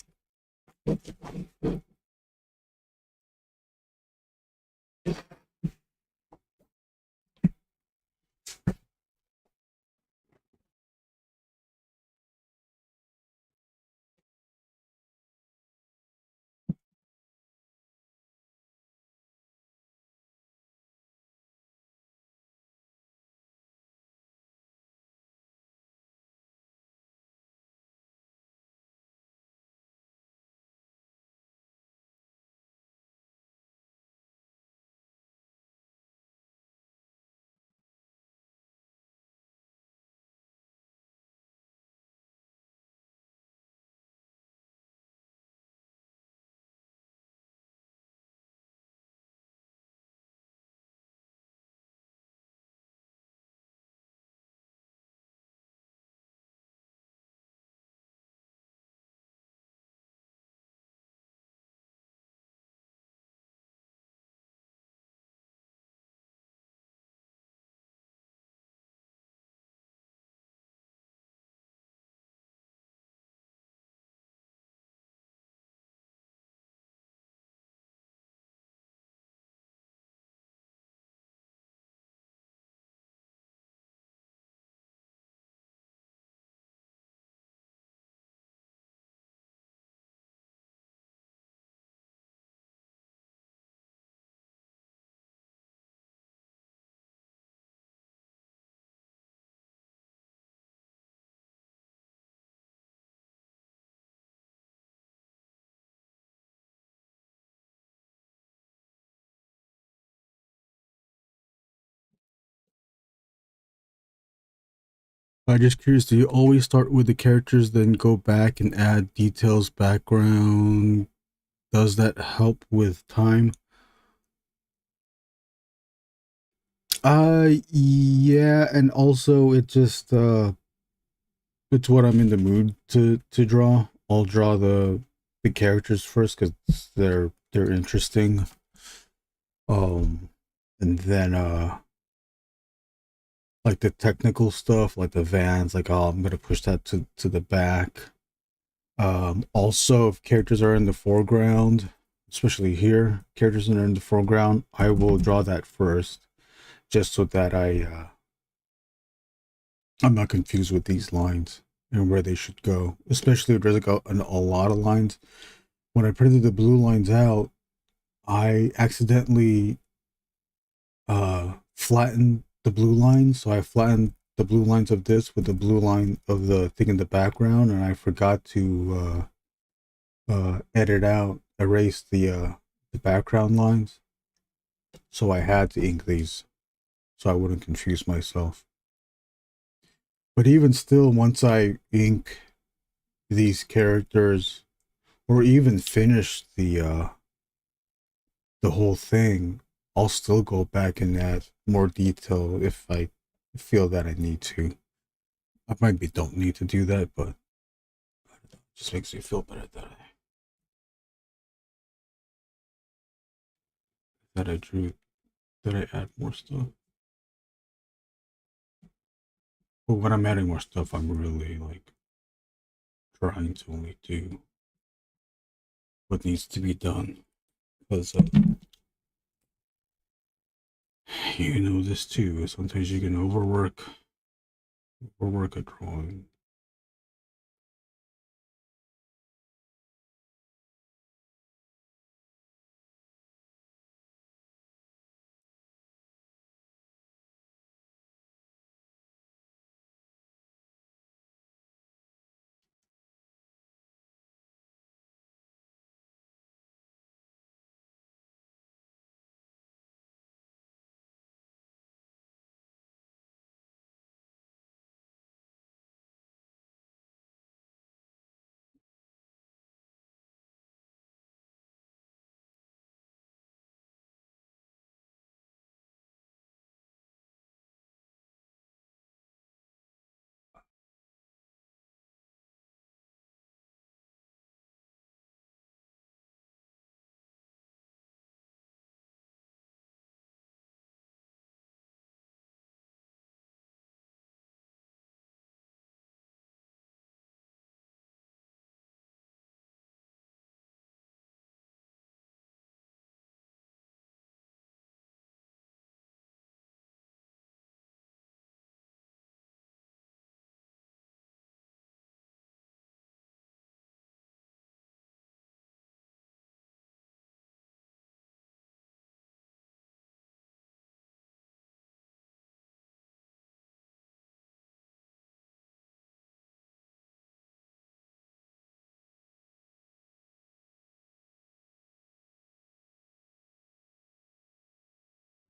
I'm just curious, do you always start with the characters, then go back and add details, background? Does that help with time? Yeah, and also it just it's what I'm in the mood to draw. I'll draw the characters first because they're interesting. And then like the technical stuff, like the vans, like oh, I'm gonna push that to the back. Also, if characters are in the foreground, especially here, characters that are in the foreground, I will draw that first, just so that I'm not confused with these lines and where they should go. Especially if there's like a lot of lines. When I printed the blue lines out, I accidentally flattened the blue lines. So I flattened the blue lines of this with the blue line of the thing in the background, and I forgot to erase the background lines. So I had to ink these so I wouldn't confuse myself. But even still, once I ink these characters or even finish the whole thing, I'll still go back and add more detail if I feel that I need to. I maybe don't need to do that, but it just makes me feel better that I drew, that I add more stuff. But when I'm adding more stuff, I'm really like trying to only do what needs to be done. Because you know this too. Sometimes you can overwork a drawing.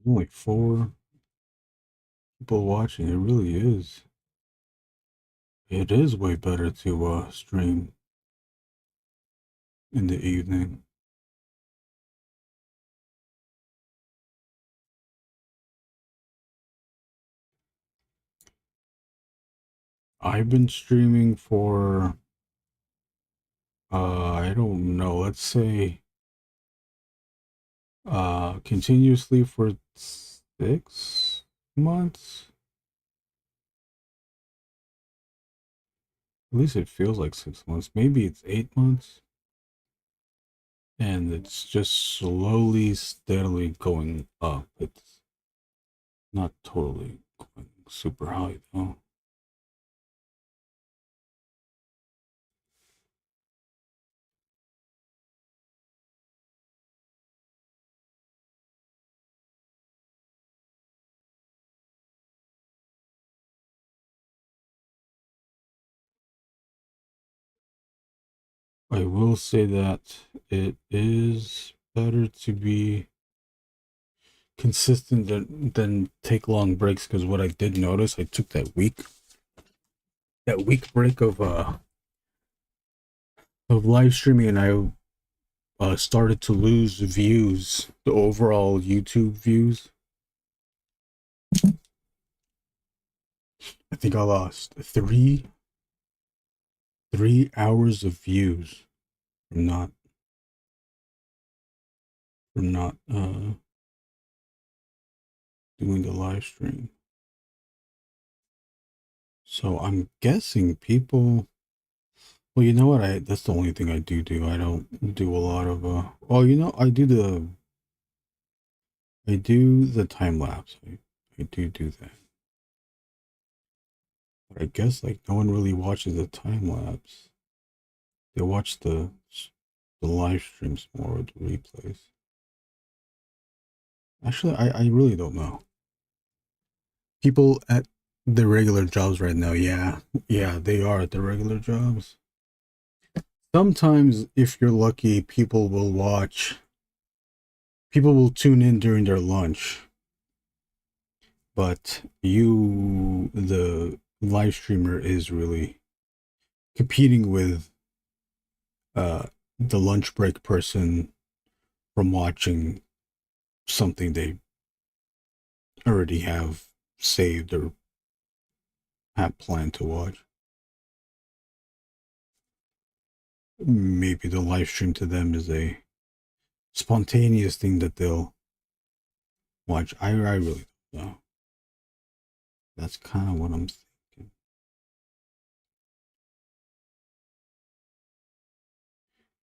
Only 4 people watching. It really is. It is way better to stream in the evening. I've been streaming for I don't know, let's say continuously for 6 months. At least it feels like 6 months. Maybe it's 8 months. And it's just slowly, steadily going up. It's not totally going super high though. I will say that it is better to be consistent than take long breaks, because what I did notice, I took that week break of live streaming, and I started to lose views, the overall YouTube views. I think I lost 3 hours of views from not doing the live stream. So I'm guessing people. Well, you know what? That's the only thing I do. I don't do a lot of well, I do the time lapse. I do that. But I guess like no one really watches the time lapse. They watch the live streams more, or the replays. Actually, I really don't know. People at the regular jobs right now, yeah, they are at the regular jobs. Sometimes, if you're lucky, people will tune in during their lunch. But the live streamer, is really competing with the lunch break person from watching something they already have saved or have planned to watch. Maybe the live stream to them is a spontaneous thing that they'll watch. I really don't know. That's kind of what I'm thinking.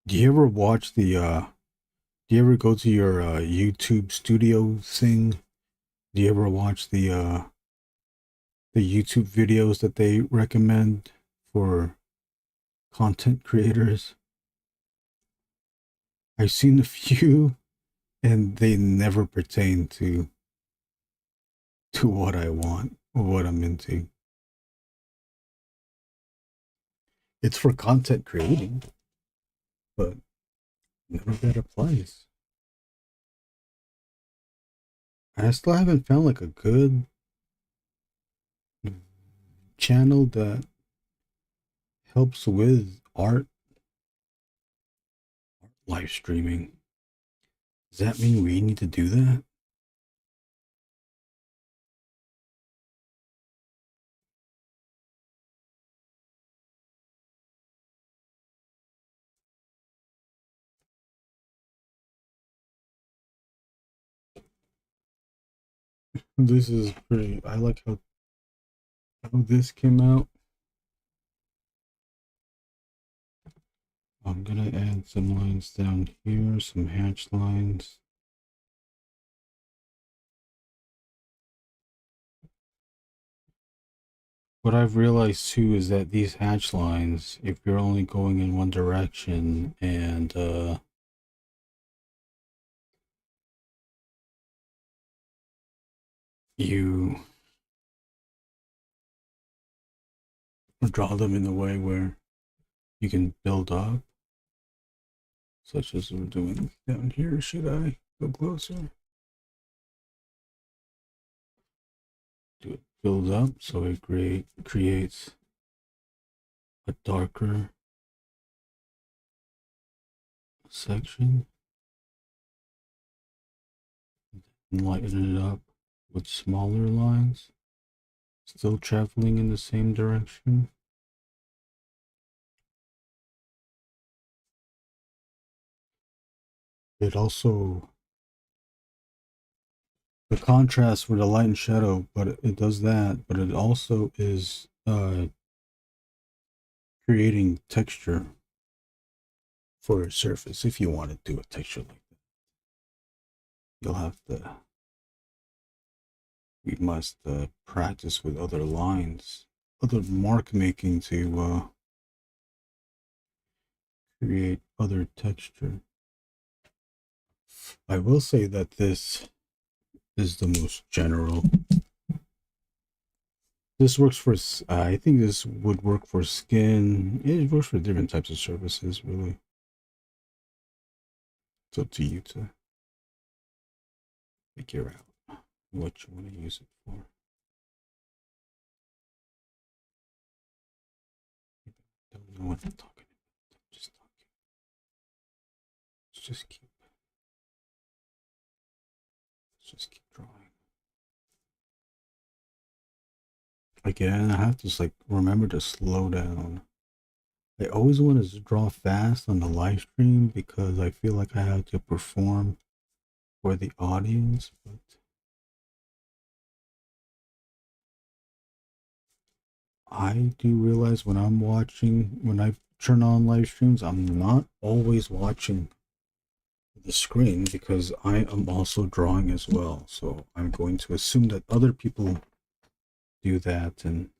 Do you ever watch do you ever go to your YouTube studio thing? Do you ever watch the YouTube videos that they recommend for content creators? I've seen a few, and they never pertain to what I want or what I'm into. It's for content creating, but none of that applies. I still haven't found like a good channel that helps with art live streaming. Does that mean we need to do that? This is pretty. I like how this came out. I'm gonna add some lines down here, some hatch lines. What I've realized too is that these hatch lines, if you're only going in one direction and you draw them in a way where you can build up, such as we're doing down here. Should I go closer? do it build up so it creates a darker section, and lighten it up with smaller lines, still traveling in the same direction. It also, the contrast for the light and shadow, but it does that, but it also is creating texture for a surface. If you want to do a texture like that, you'll have to, we must practice with other lines, other mark making to create other texture. I will say that this is the most general. This works for, I think this would work for skin. It works for different types of surfaces, really. It's up to you to figure out what you want to use it for. I don't know what I'm talking about. I'm just talking. Let's just keep drawing. Again, I have to just like remember to slow down. I always want to draw fast on the live stream because I feel like I have to perform for the audience, but I do realize when I'm watching, when I turn on live streams, I'm not always watching the screen because I am also drawing as well. So I'm going to assume that other people do that, and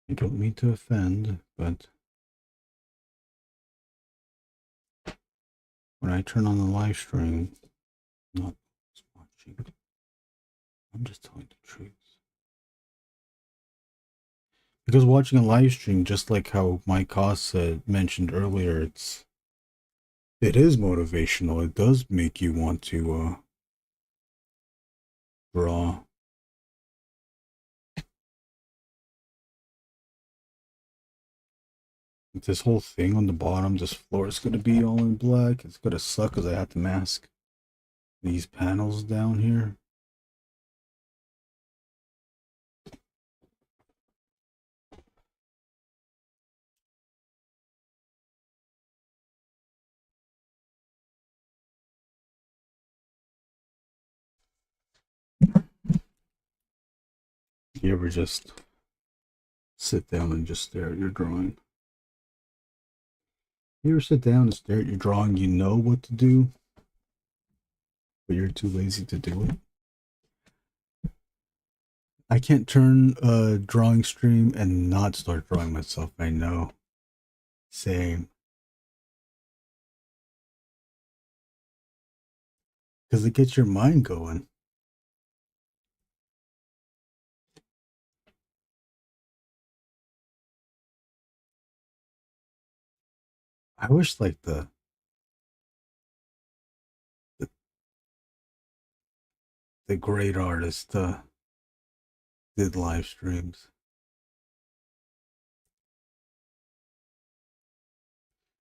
I don't mean to offend, but when I turn on the live stream, I'm not watching. I'm just telling the truth. Because watching a live stream, just like how Mike Koss said, mentioned earlier, it is motivational. It does make you want to draw. This whole thing on the bottom, this floor is gonna be all in black. It's gonna suck because I have to mask these panels down here. You ever just sit down and just stare at your drawing? You ever sit down and stare at your drawing, you know what to do, but you're too lazy to do it? I can't turn a drawing stream and not start drawing myself. I know. Same. Because it gets your mind going. I wish like the great artists did live streams.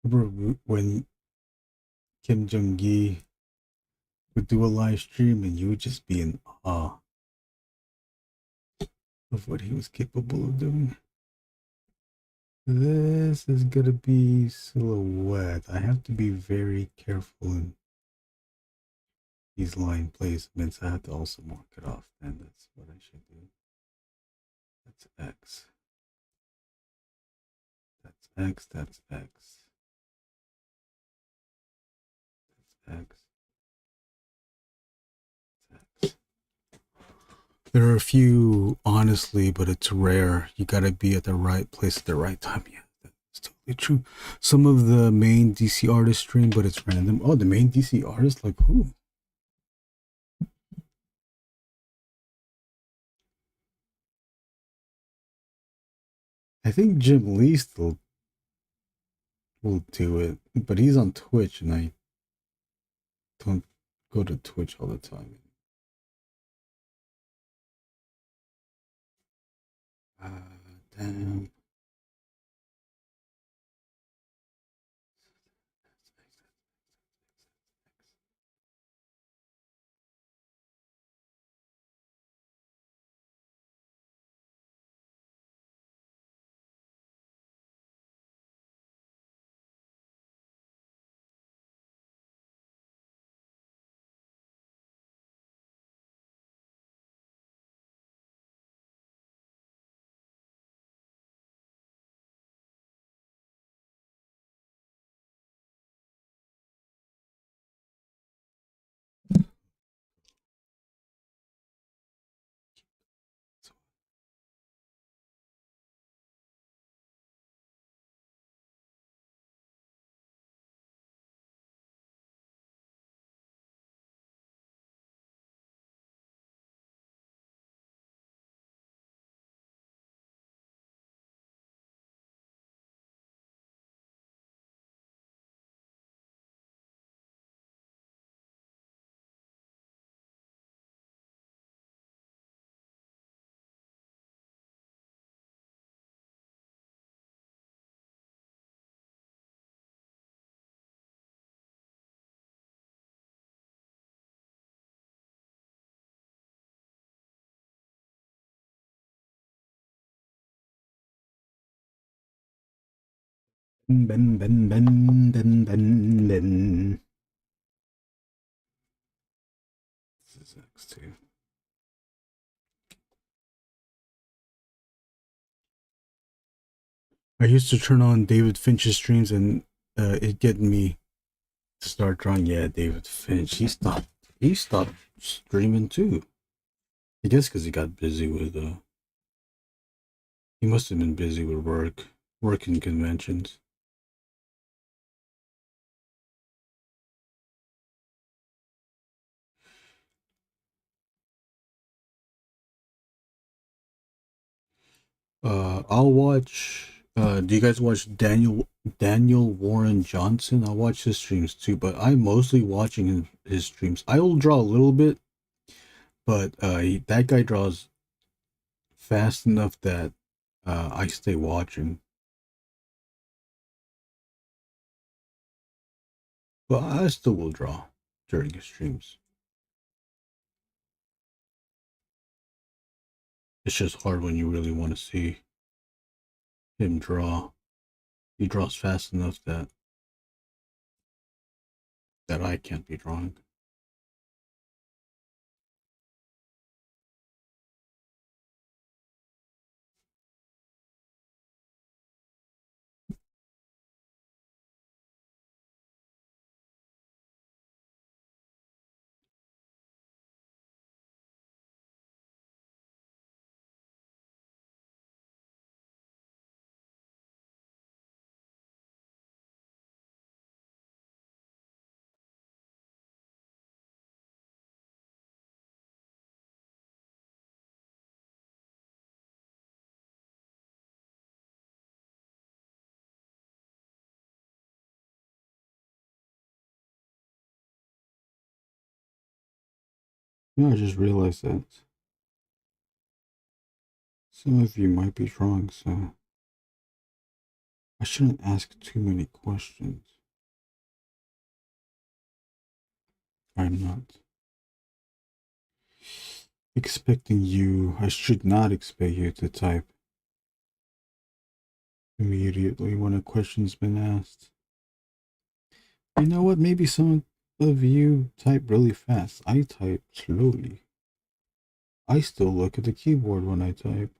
Remember when Kim Jong-gi would do a live stream and you would just be in awe of what he was capable of doing. This is gonna be silhouette. I have to be very careful in these line placements. I have to also mark it off, and that's what I should do. That's X. That's X. That's X. That's X. That's X. There are a few, honestly, but it's rare. You gotta be at the right place at the right time. Yeah, that's totally true. Some of the main DC artists stream, but it's random. Oh, the main DC artist? Like who? I think Jim Lee still will do it, but he's on Twitch, and I don't go to Twitch all the time. Damn. Ben, ben, ben, ben, ben, ben. This is X2. I used to turn on David Finch's streams and it getting me to start drawing. Yeah, David Finch. He stopped streaming too. I guess because he got busy with he must have been busy with working conventions. I'll watch. Do you guys watch Daniel Warren Johnson? I'll watch his streams too, but I'm mostly watching his streams. I will draw a little bit, but that guy draws fast enough that I stay watching. But I still will draw during his streams. It's just hard when you really want to see him draw. He draws fast enough that I can't be drawing. Yeah, I just realized that some of you might be drawing, so I shouldn't ask too many questions. I'm not expecting you, I should not expect you to type immediately when a question's been asked. You know what? Maybe some of you type really fast. I type slowly. I still look at the keyboard when I type.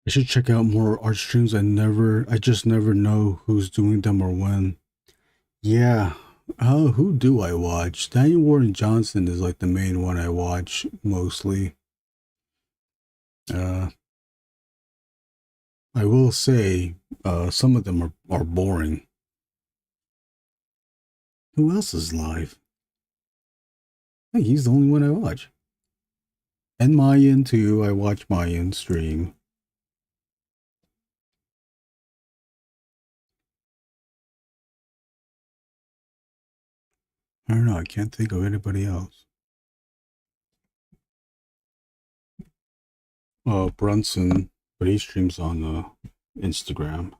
I should check out more art streams. I just never know who's doing them or when. Yeah. Who do I watch? Daniel Warren Johnson is like the main one I watch mostly. Uh, I will say, some of them are boring. Who else is live? I think he's the only one I watch. And Mayan too. I watch Mayan stream. I don't know. I can't think of anybody else. Brunson, but he streams on Instagram.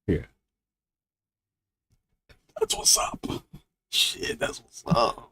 Yeah, that's what's up. Shit, that's what's up.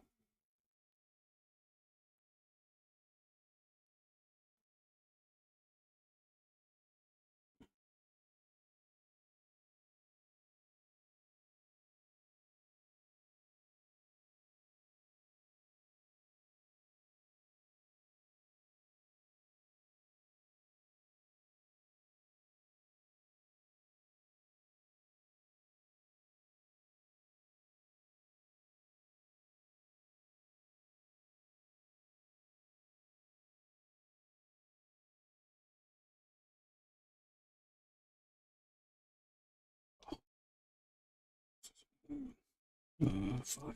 Fine.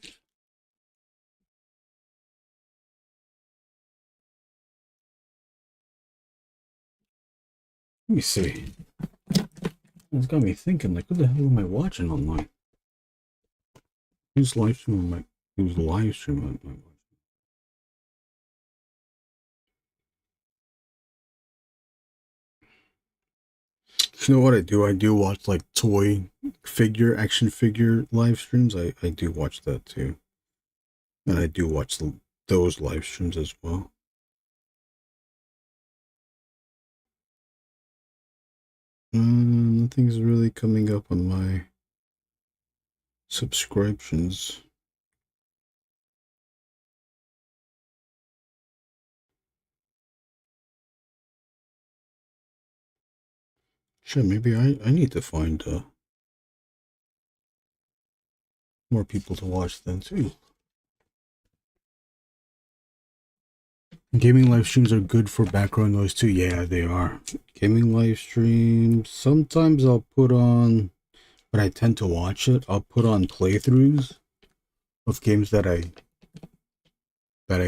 Let me see. It's got me thinking, like, what the hell am I watching online? Who's live streaming my? Who's live streaming my? You know what I do? I do watch like action figure live streams. I do watch that too, and I do watch those live streams as well. Nothing's really coming up on my subscriptions. Shit, maybe I need to find more people to watch then too. Gaming live streams are good for background noise too. Yeah, they are. Gaming live streams. Sometimes I'll put on, but I tend to watch it. I'll put on playthroughs of games that I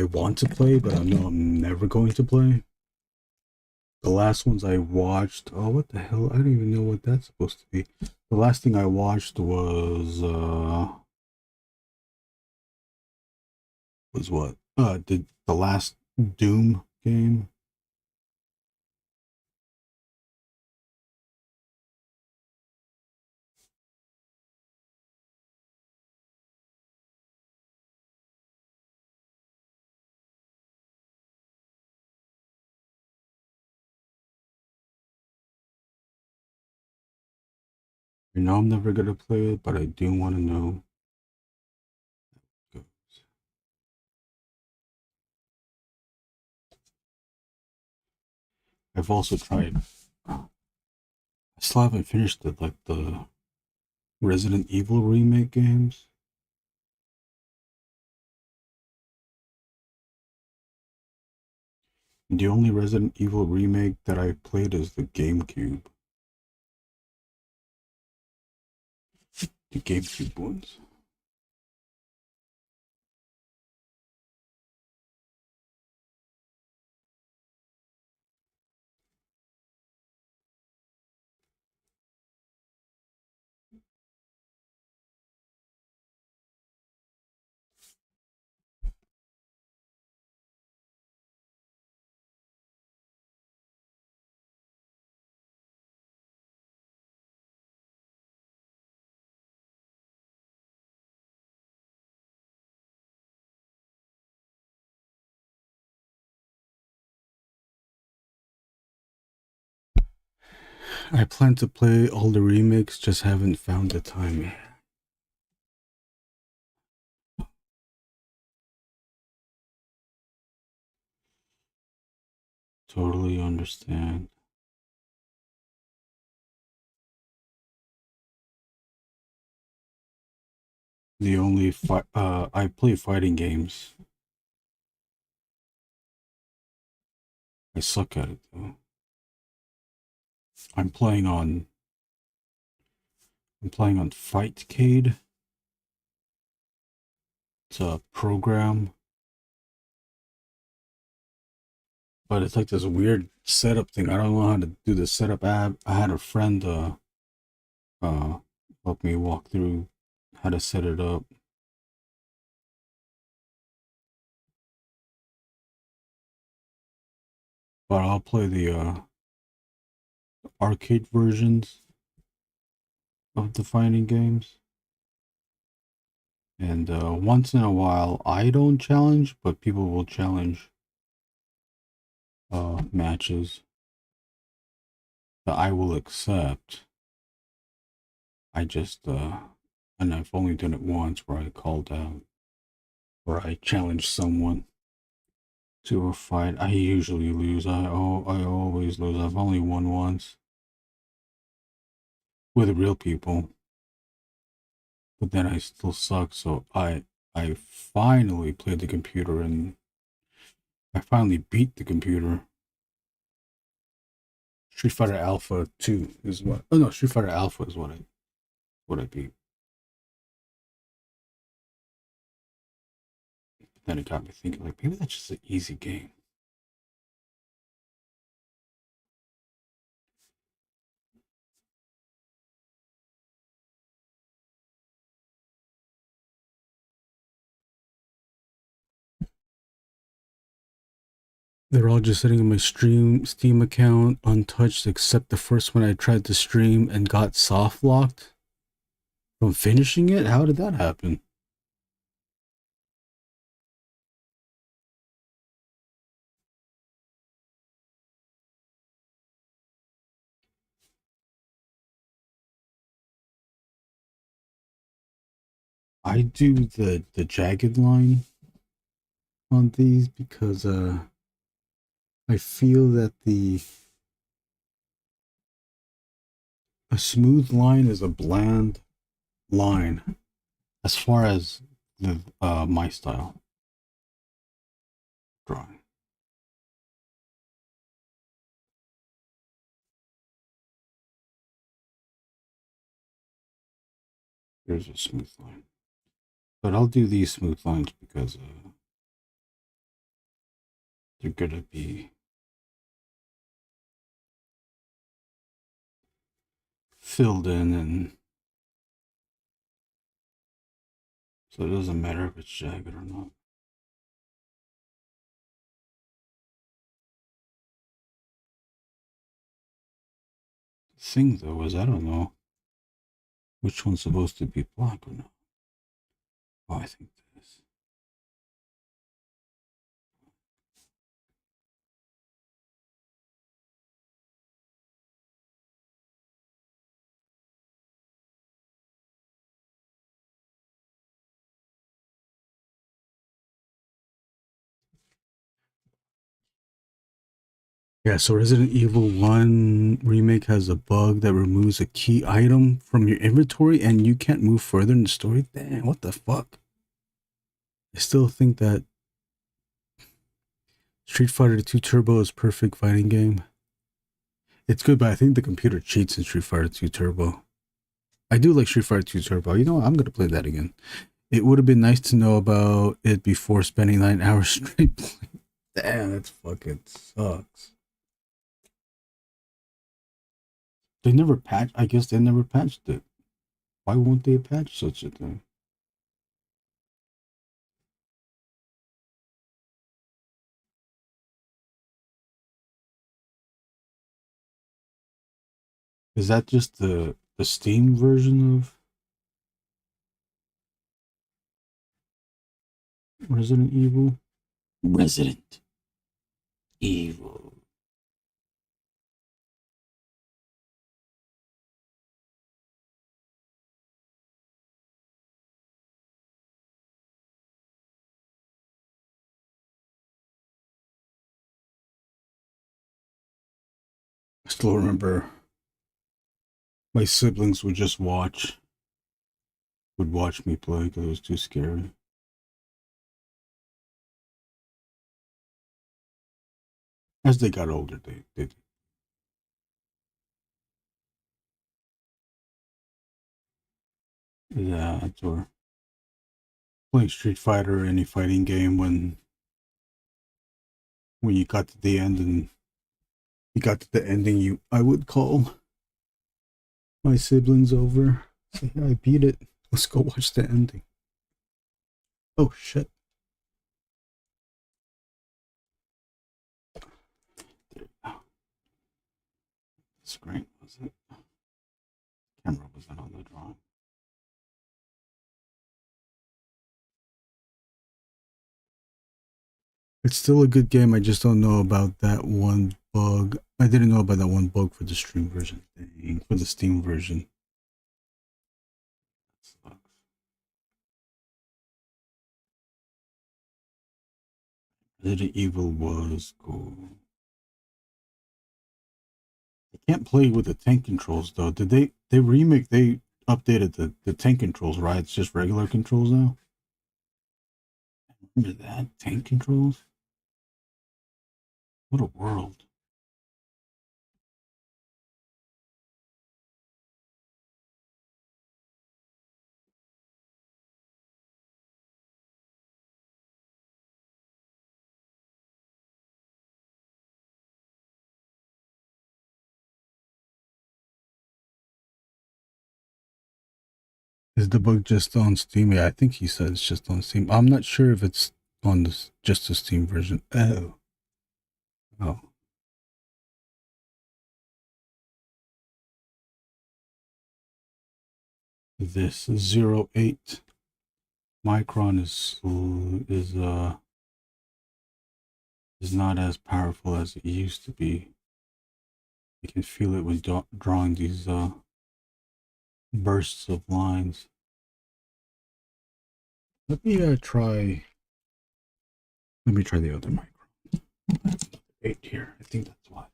want to play, but I know I'm never going to play. The last ones I watched, oh, what the hell? I don't even know what that's supposed to be. The last thing I watched was what? Did the last Doom game? I know I'm never gonna play it, but I do want to know. I've also tried. I still haven't finished the Resident Evil remake games. The only Resident Evil remake that I played is the GameCube. The GameCube ones. I plan to play all the remakes, just haven't found the time yet. Totally understand. The only I play fighting games. I suck at it though. I'm playing on Fightcade. It's a program, but it's like this weird setup thing. I don't know how to do the setup. I had a friend uh help me walk through how to set it up. But I'll play the arcade versions of the fighting games. And once in a while, I don't challenge, but people will challenge matches that I will accept. I just and I've only done it once where I called out, where I challenged someone to a fight. I usually lose. I always lose. I've only won once with real people, but then I still suck. So I finally played the computer and I finally beat the computer. Street Fighter Alpha 2 is what. Oh no, Street Fighter Alpha is what I beat. But then it got me thinking, like, maybe that's just an easy game. They're all just sitting in my Steam account untouched, except the first one I tried to stream and got soft locked from finishing it. How did that happen? I do the jagged line on these because I feel that a smooth line is a bland line as far as the my style drawing. Here's a smooth line, but I'll do these smooth lines because they're gonna be filled in, and so it doesn't matter if it's jagged or not. The thing though is I don't know which one's supposed to be black or not. Oh, I think this. Yeah, so Resident Evil 1 Remake has a bug that removes a key item from your inventory and you can't move further in the story. Damn, what the fuck? I still think that Street Fighter 2 Turbo is perfect fighting game. It's good, but I think the computer cheats in Street Fighter 2 Turbo. I do like Street Fighter 2 Turbo. You know what? I'm going to play that again. It would have been nice to know about it before spending 9 hours straight playing. Damn, that fucking sucks. They never patched. I guess they never patched it. Why won't they patch such a thing? Is that just the Steam version of Resident Evil? Resident Evil. I still remember my siblings would just would watch me play because it was too scary. As they got older, they did. Yeah, that's where playing Street Fighter or any fighting game when you got to the end and you got to the ending, you I would call my siblings over, say, "I beat it. Let's go watch the ending." Oh shit! Oh, screen was it? Camera wasn't on the drawing. It's still a good game. I just don't know about that one bug. I didn't know about that one bug for the stream version thing, for the Steam version. That sucks. Resident Evil was cool. I can't play with the tank controls though. Did they remake? They updated the tank controls, right? It's just regular controls now. Remember that tank controls? What a world! Is the bug just on Steam? Yeah, I think he said it's just on Steam. I'm not sure if it's on this just the Steam version. Oh, oh. This 08 micron is not as powerful as it used to be. You can feel it when drawing these bursts of lines. Let me try. Let me try the other micron. 8 here. I think that's why.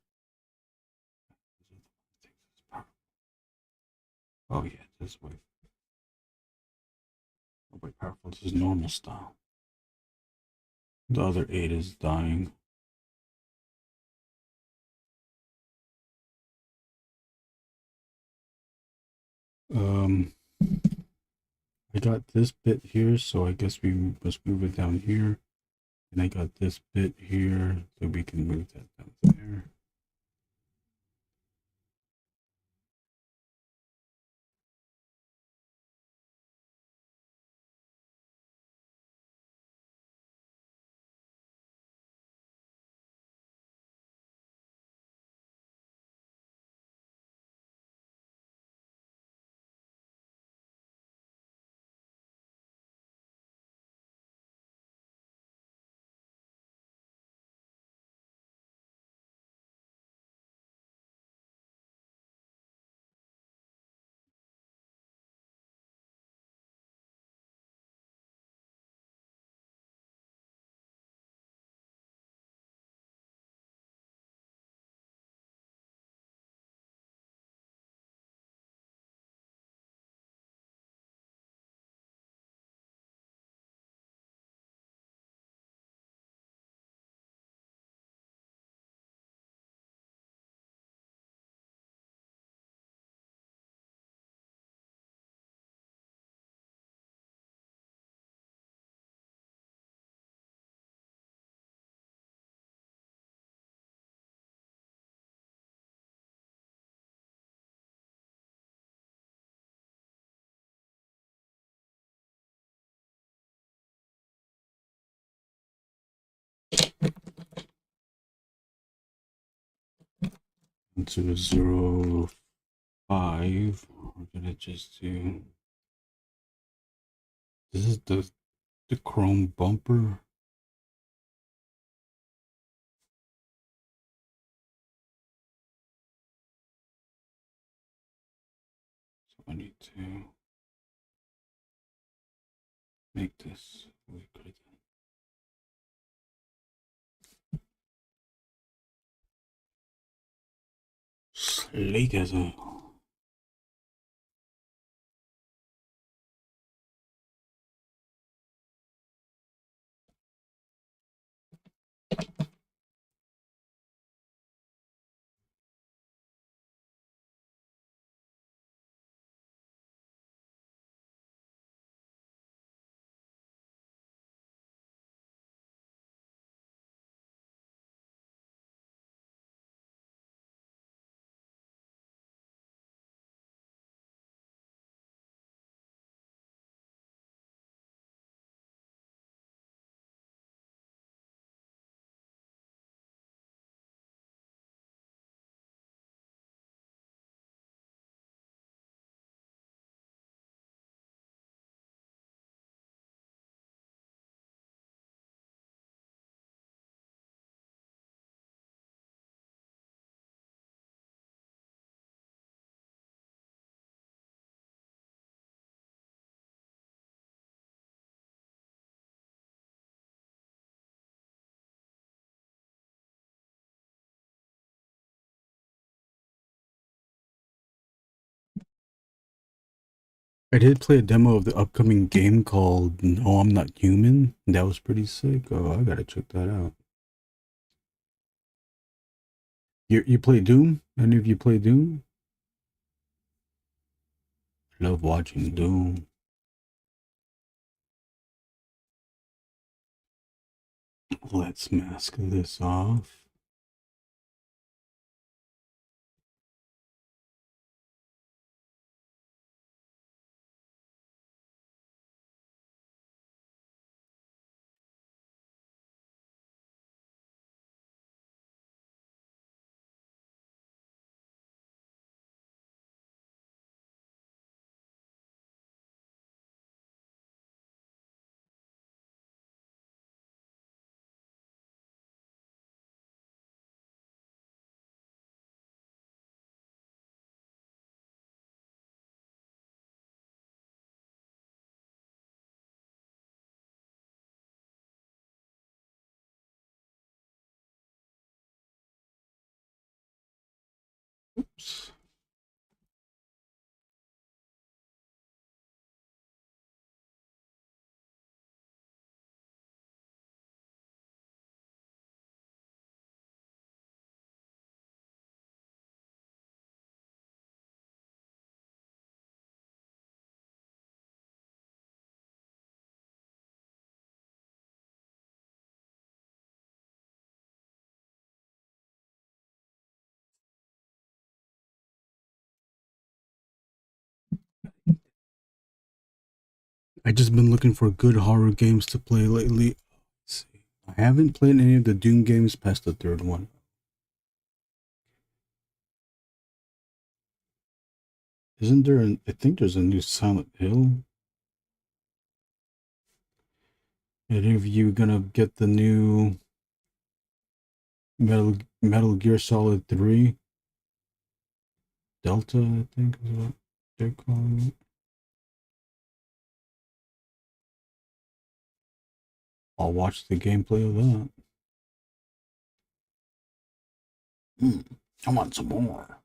Oh yeah, this way. Oh, way powerful. This is normal style. The other 8 is dying. I got this bit here, so I guess we must move it down here. And I got this bit here, so we can move that down there. Into 05. We're gonna just do. This is the chrome bumper. So I need to make this liquid. Lake has a. I did play a demo of the upcoming game called No, I'm Not Human. That was pretty sick. Oh, I gotta check that out. You play Doom? Any of you play Doom? Love watching Doom. Let's mask this off. Oops. I just been looking for good horror games to play lately. Let's see. I haven't played any of the Doom games past the third one. Isn't there I think there's a new Silent Hill. Any of you gonna get the new Metal Gear Solid 3? Delta, I think is what they're calling it. I'll watch the gameplay of that. I want some more.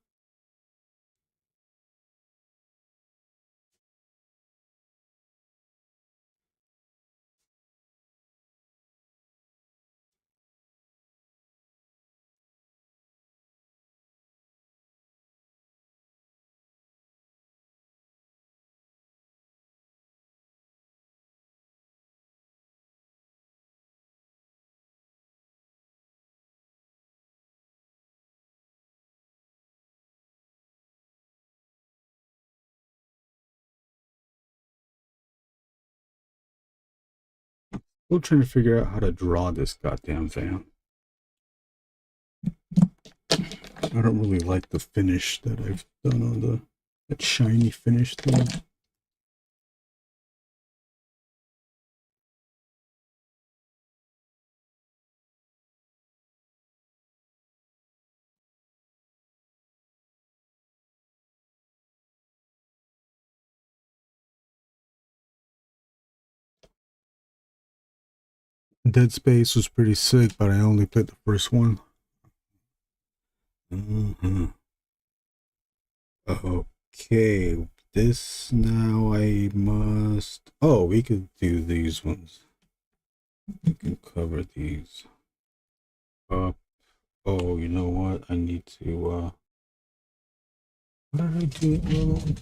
Still trying to figure out how to draw this goddamn van. I don't really like the finish that I've done on that shiny finish thing. Dead Space was pretty sick, but I only played the first one. Okay, this now I must. Oh, we could do these ones. We can cover these up. Oh, you know what? I need to. What did I do?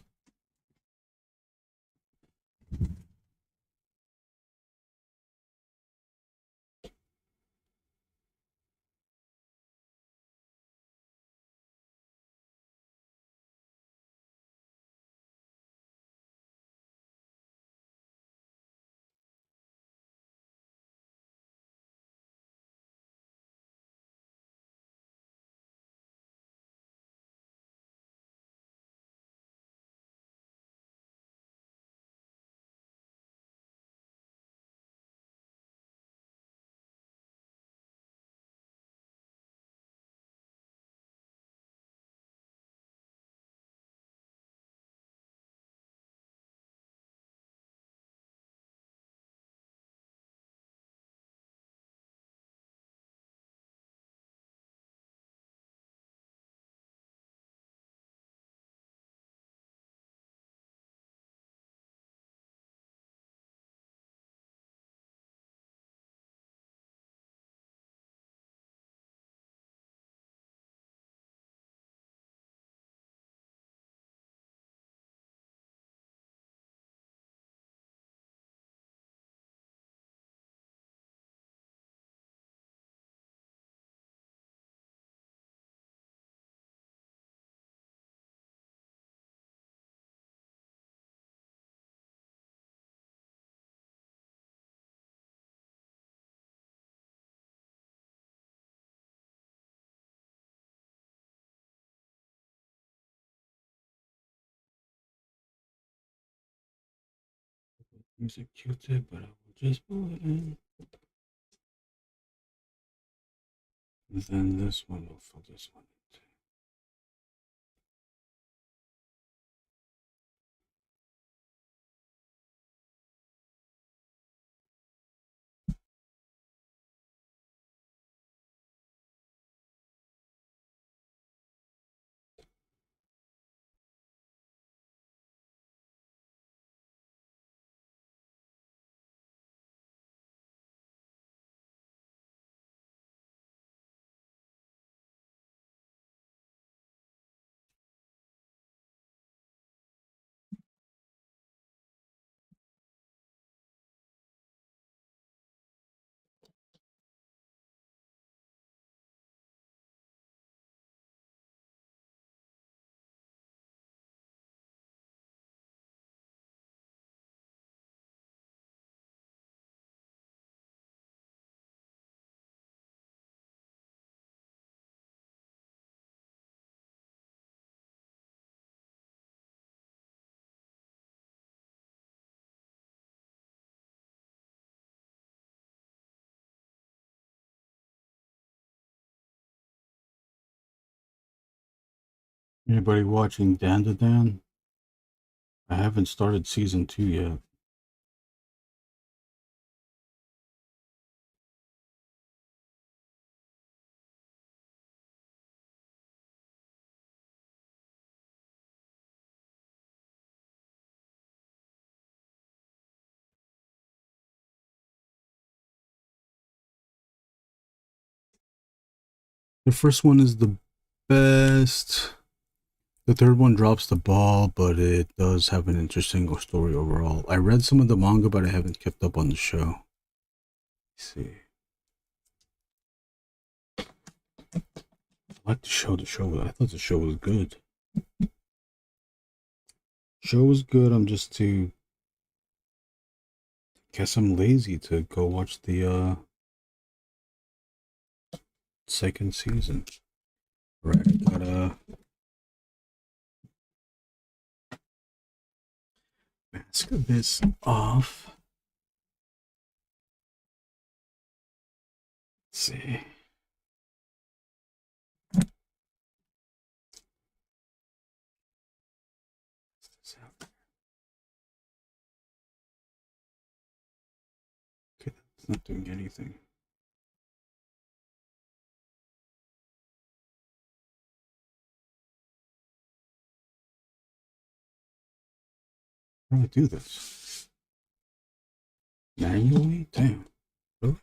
Use a Q-tip, but I will just pull it in. And then this one will fill this one in. Anybody watching Dan to Dan? I haven't started season 2 yet. The first one is the best. The third one drops the ball, but it does have an interesting story overall. I read some of the manga, but I haven't kept up on the show. Let's see. I like the show. I thought the show was good. Show was good. I'm just too. Guess I'm lazy to go watch the second season. Right. I gotta mask this off. Let's see. Okay, that's not doing anything. How do I do this? Manually? Damn. Really?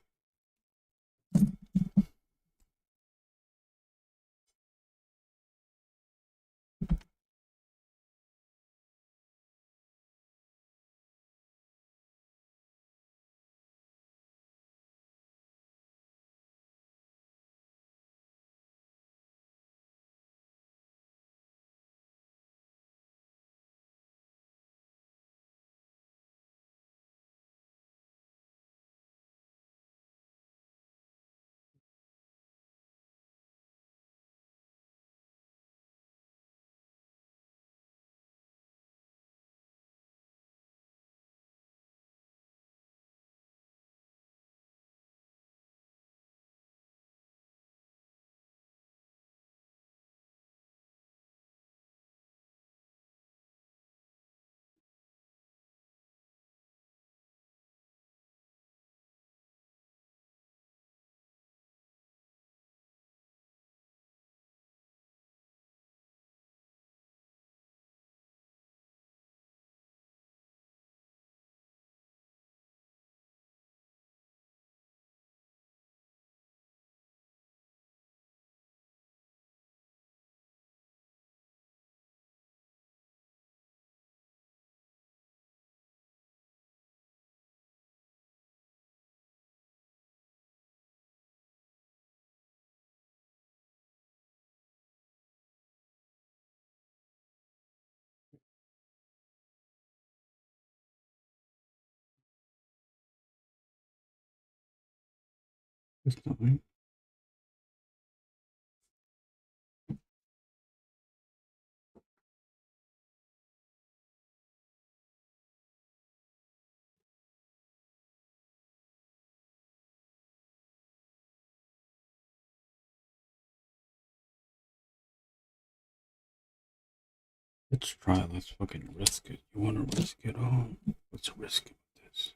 That's not right. Let's try. Let's fucking risk it. You want to risk it all? Let's risk it with this.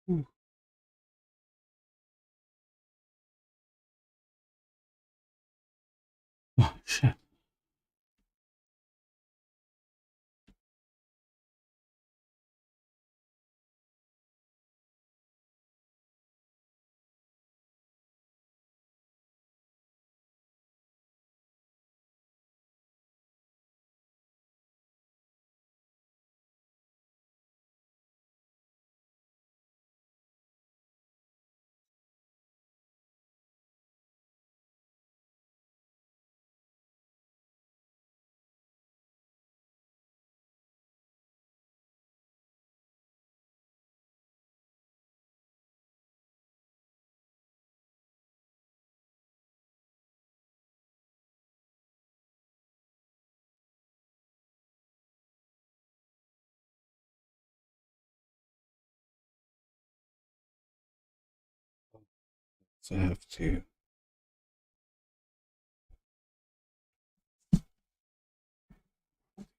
Ooh. Oh, shit. So I have to.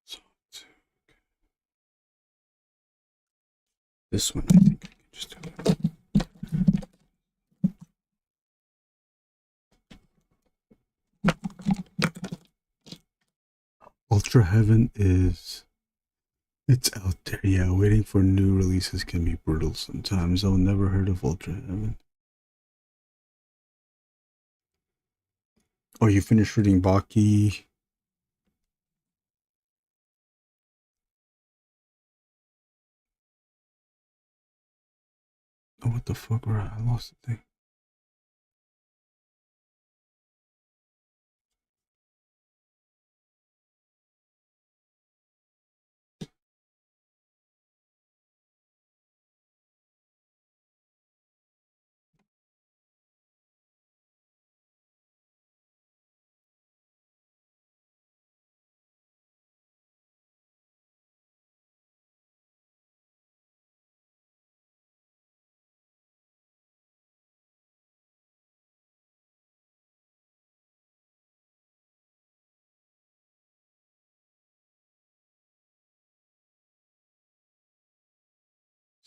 So, this one, I think I can just do it. Ultra Heaven is. It's out there, yeah. Waiting for new releases can be brutal sometimes. I've never heard of Ultra Heaven. Oh, you finished reading Baki? Oh, what the fuck? Right, I lost the thing.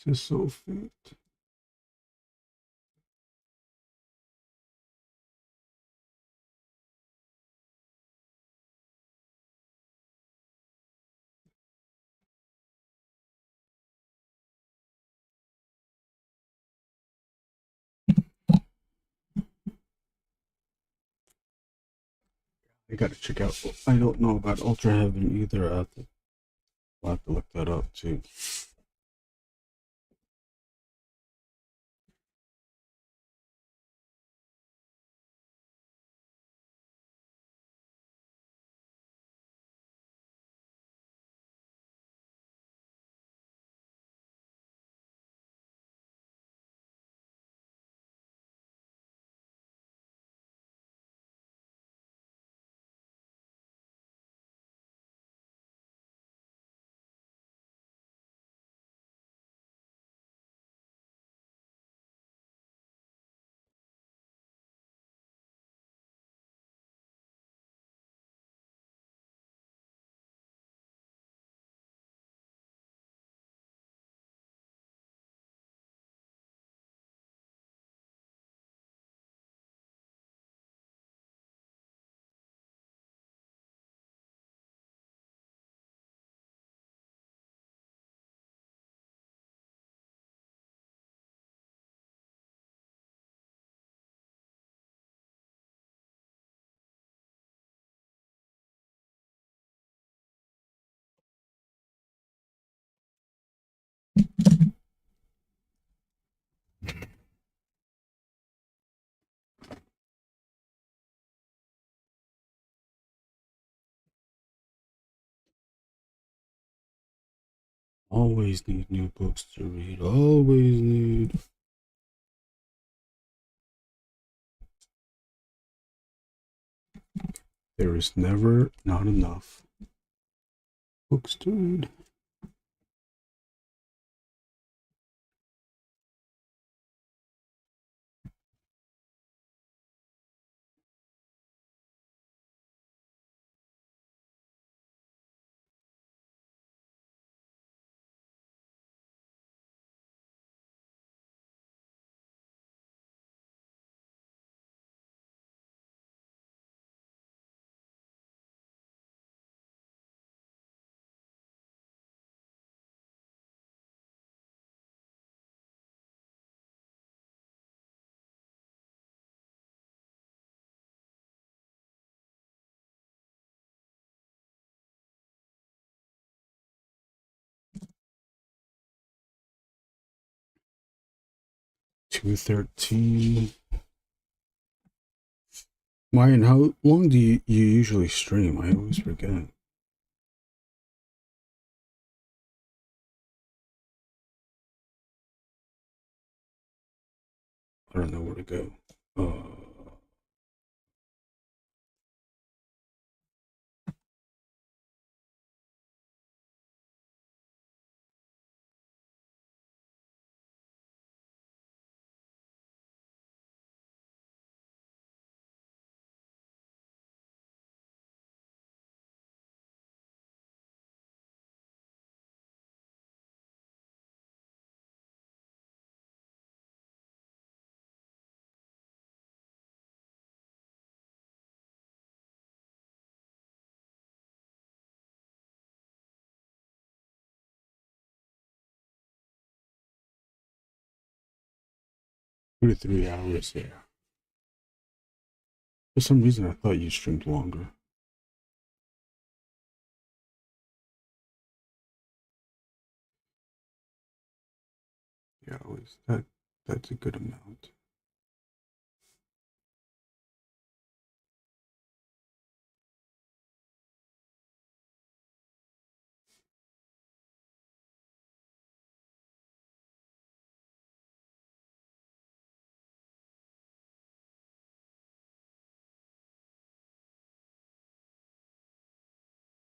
Just so fit. I gotta check out. I don't know about Ultra Heaven either. I'll have to look that up too. Always need new books to read. Always need. There is never not enough books to read. $213. Ryan, how long do you usually stream? I always forget. I don't know where to go. 2 to 3 hours, yeah. For some reason, I thought you streamed longer. Yeah, always that That's a good amount.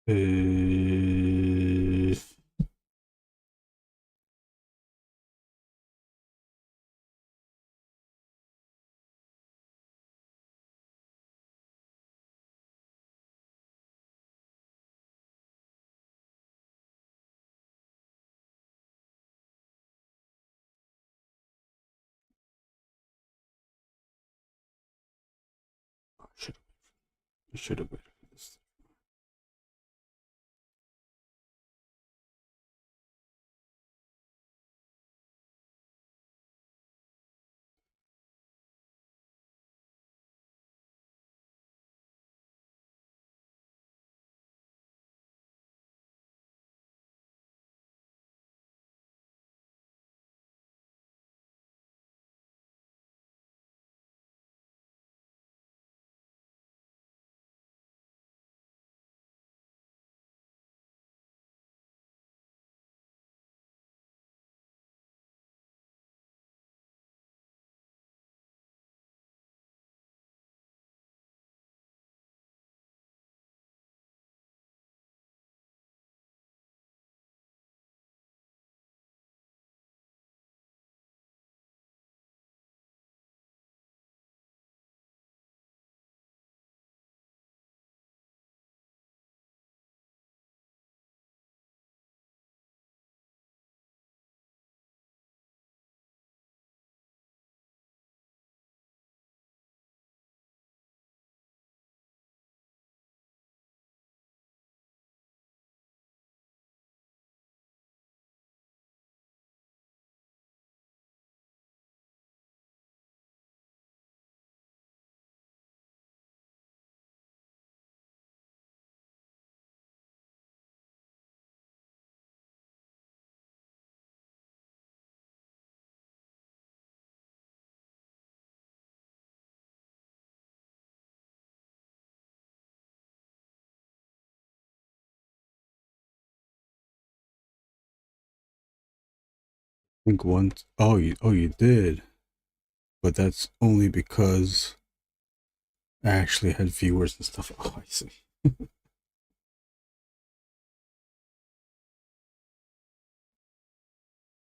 Uh, I should have waited for this. I think once. Oh, you did, but that's only because I actually had viewers and stuff. Oh, I see.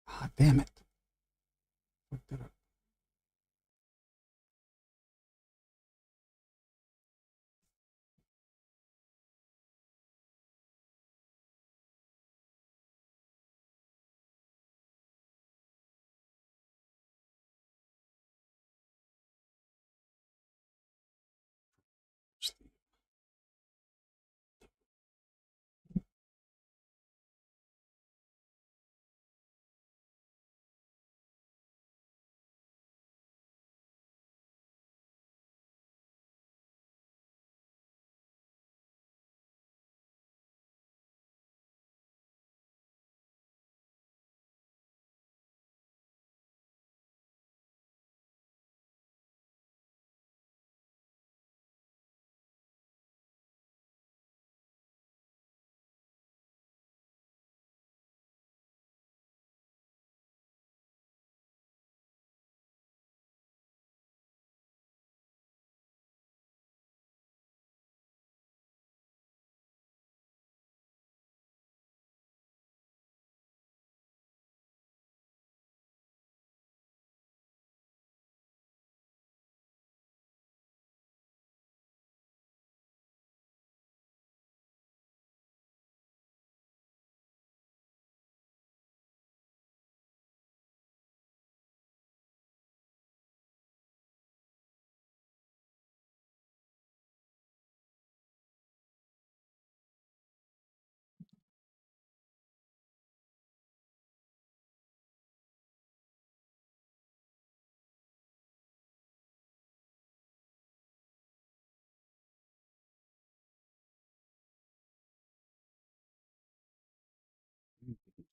Ah, damn it. Fucked that up.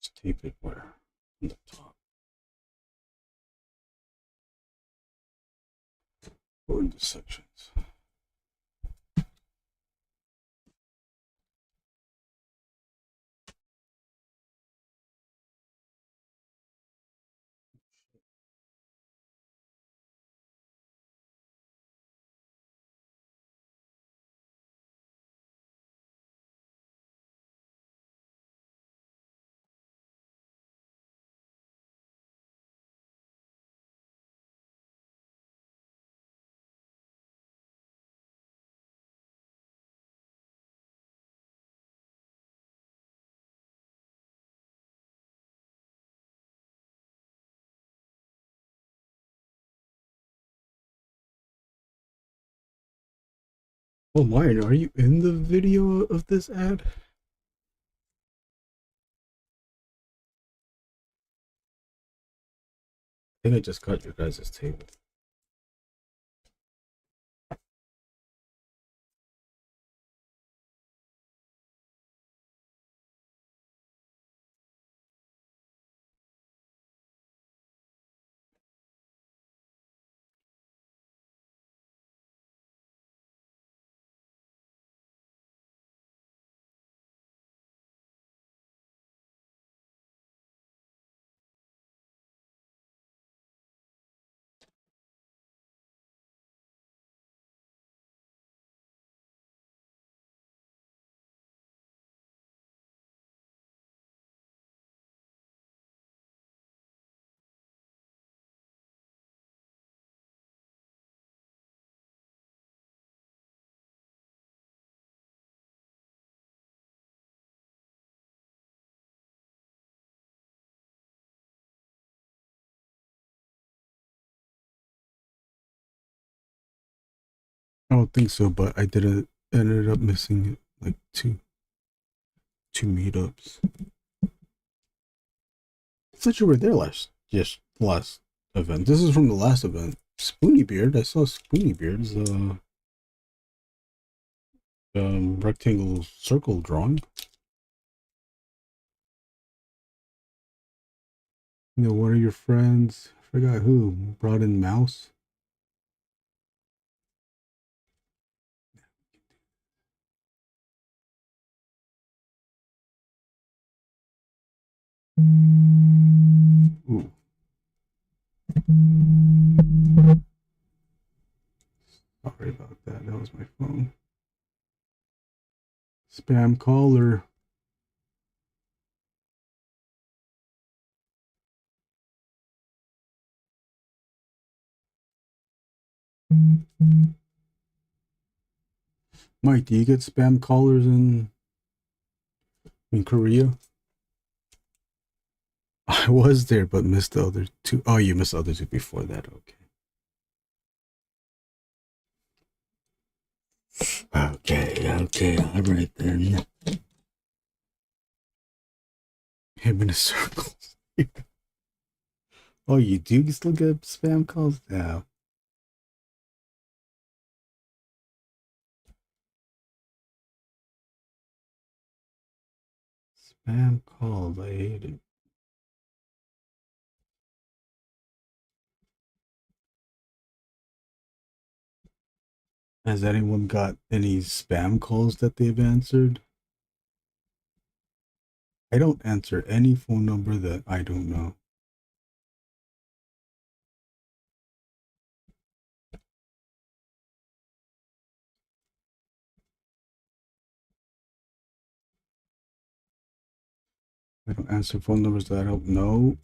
Just tape it where? On the top. Go into sections. Oh, Mine, are you in the video of this ad? I think I just got your guys' table. I don't think so, but I didn't ended up missing like two meetups. I thought you were there last event. This is from the last event. Spoony Beard. I saw Spoony Beard's rectangle circle drawing. You know, one of your friends, I forgot who, brought in mouse. Ooh. Sorry about that. That was my phone. Spam caller. Mike, do you get spam callers in Korea? I was there, but missed the other two. Oh, you missed the other two before that. Okay. Okay. All right then. Him in a circle. Oh, you do still get spam calls? Yeah. Spam calls. I hate it. Has anyone got any spam calls that they've answered? I don't answer any phone number that I don't know. I don't answer phone numbers that I don't know,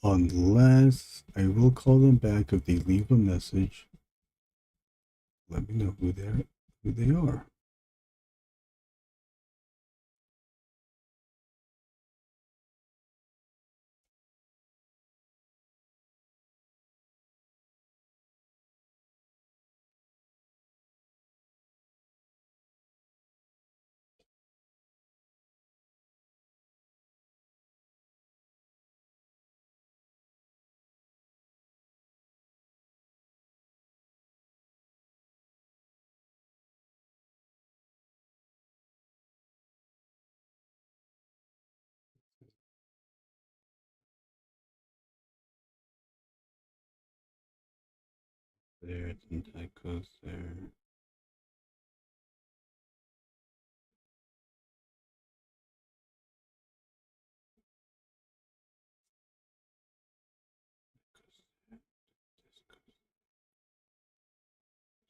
unless I will call them back if they leave a message. Let me know who they are. there, then that goes there.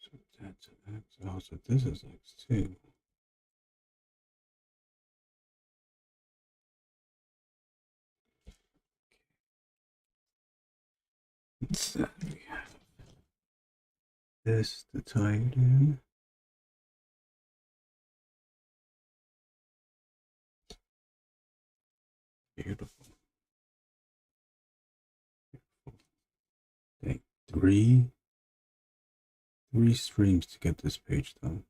So that's an X. Oh, so this is X2. So we have this to tie it in. Beautiful. Take three streams to get this page done.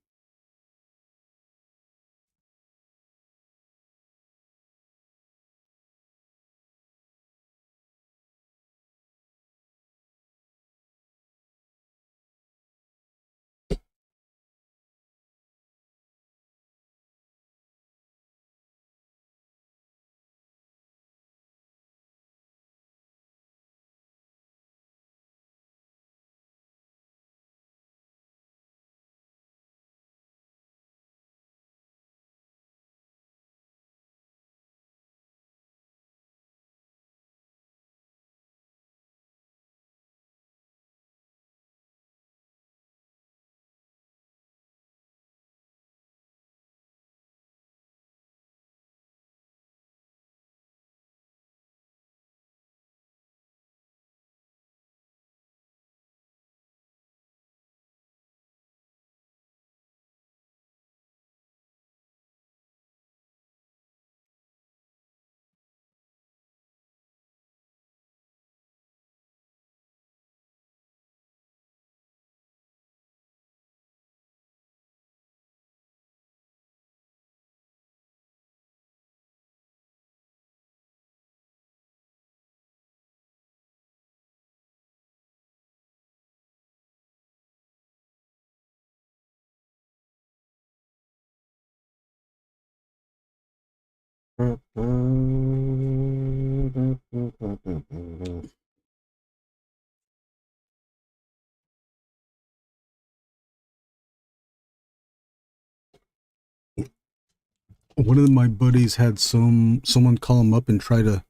One of my buddies had someone call him up and try to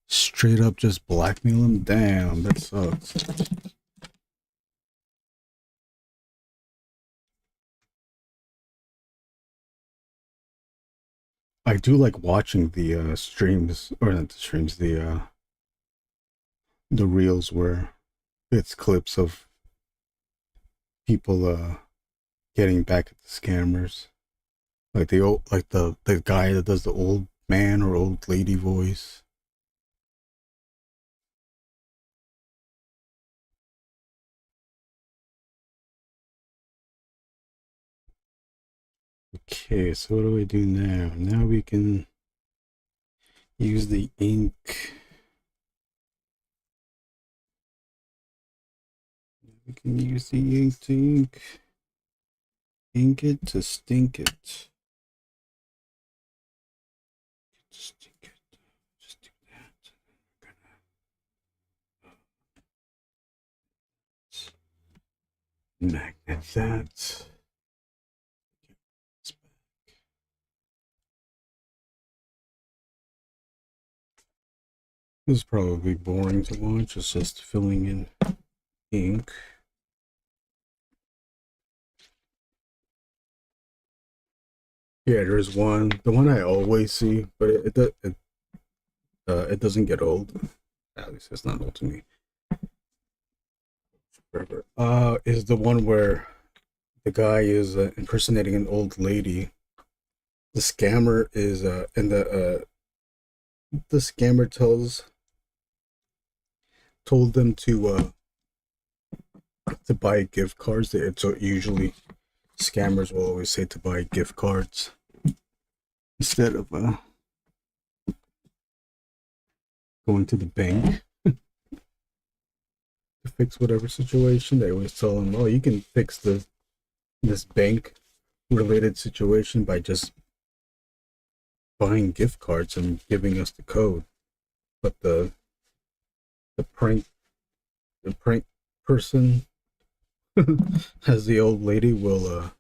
straight up just blackmail him. Damn, that sucks. I do like watching the streams, or not the streams, the reels where it's clips of people getting back at the scammers. Like the guy that does the old man or old lady voice. Okay, so what do we do now? Now we can use the ink. We can use the ink to ink it to stink it. Stink it. Just do that. We're gonna magnet that. This is probably boring to watch. It's just filling in ink. Yeah, there's one. The one I always see, but it doesn't get old. At least it's not old to me. Forever. Is the one where the guy is impersonating an old lady. The scammer is and the scammer told them to buy gift cards. So usually scammers will always say to buy gift cards instead of going to the bank to fix whatever situation. They always tell them, "Oh, you can fix this bank related situation by just buying gift cards and giving us the code." But the prank person As the old lady will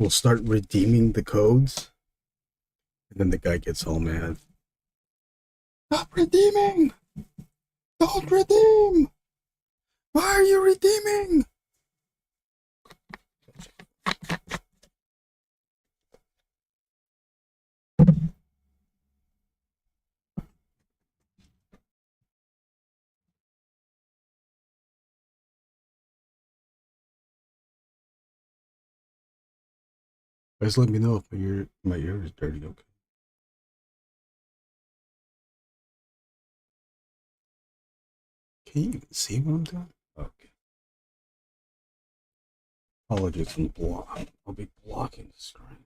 start redeeming the codes, and then the guy gets all mad. Stop redeeming! Don't redeem! Why are you redeeming? Just let me know if my ear is dirty, okay? Can you even see what I'm doing? Okay. Apologies for the block. I'll be blocking the screen.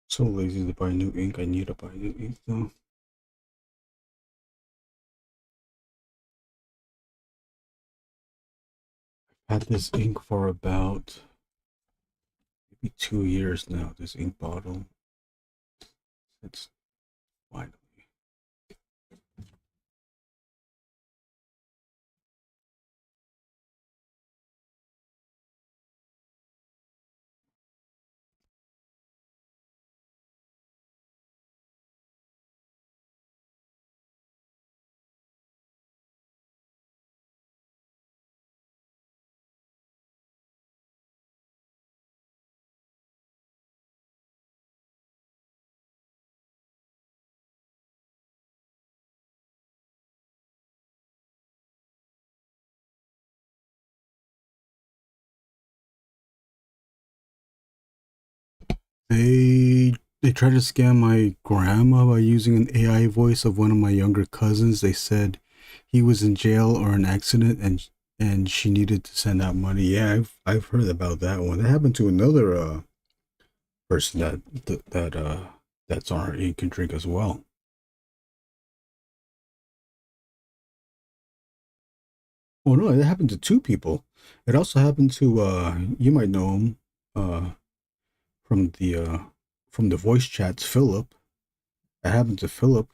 So lazy to buy new ink. I need to buy new ink though. I've had this ink for about maybe 2 years now. This ink bottle. It's finally. They tried to scam my grandma by using an AI voice of one of my younger cousins. They said he was in jail or an accident and she needed to send out money. Yeah, I've heard about that one. That happened to another person that's on our ink and drink as well. Oh no, it happened to two people. It also happened to you might know him from the voice chats, Philip. It happened to Philip.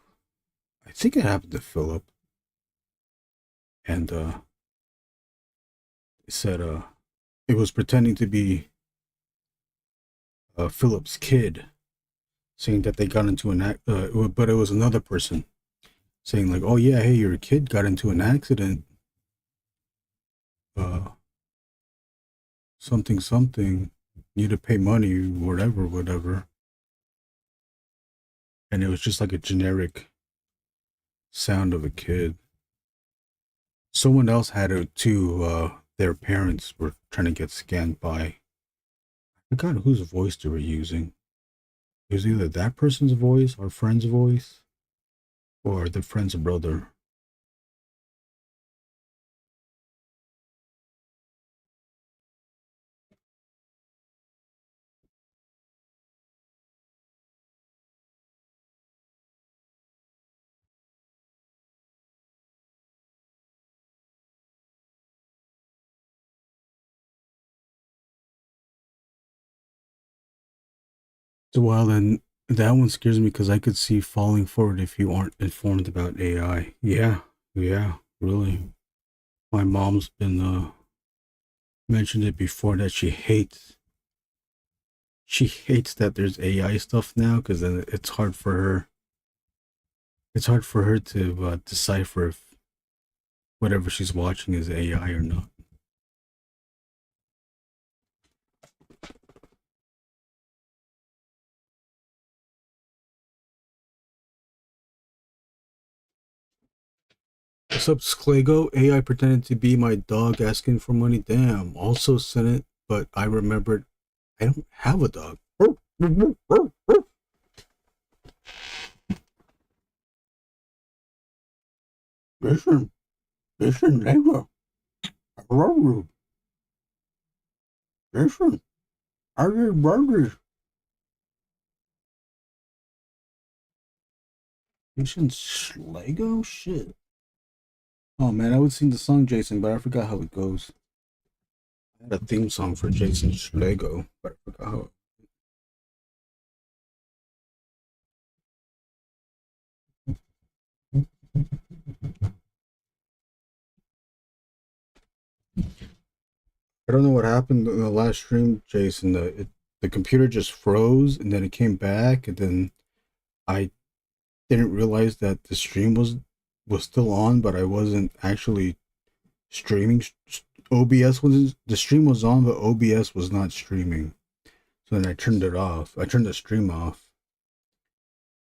I think it happened to Philip. And it said it was pretending to be Philip's kid, saying that they got into but it was another person saying like, "Oh yeah, hey, your kid got into an accident. Uh, something something. You need to pay money, whatever, whatever." And it was just like a generic sound of a kid. Someone else had it too. Their parents were trying to get scanned by. I forgot whose voice they were using. It was either that person's voice, our friend's voice, or the friend's brother. So, well, then that one scares me because I could see falling for it if you aren't informed about AI. Yeah, yeah, really. My mom's been mentioned it before that she hates that there's AI stuff now because then it's hard for her. It's hard for her to decipher if whatever she's watching is AI or not. What's up, Sclago? AI pretended to be my dog asking for money. Damn. Also sent it, but I remembered I don't have a dog. Listen, listen, neighbor. I love you. Listen, I need burgers. Jason Schlegel? Shit. Oh man, I would sing the song Jason, but I forgot how it goes. I had a theme song for Jason Schlegel, but I forgot how. I don't know what happened in the last stream, Jason. The computer just froze and then it came back, and then I didn't realize that the stream was still on, but I wasn't actually streaming. OBS was the stream was on, but OBS was not streaming. So then I turned it off. I turned the stream off.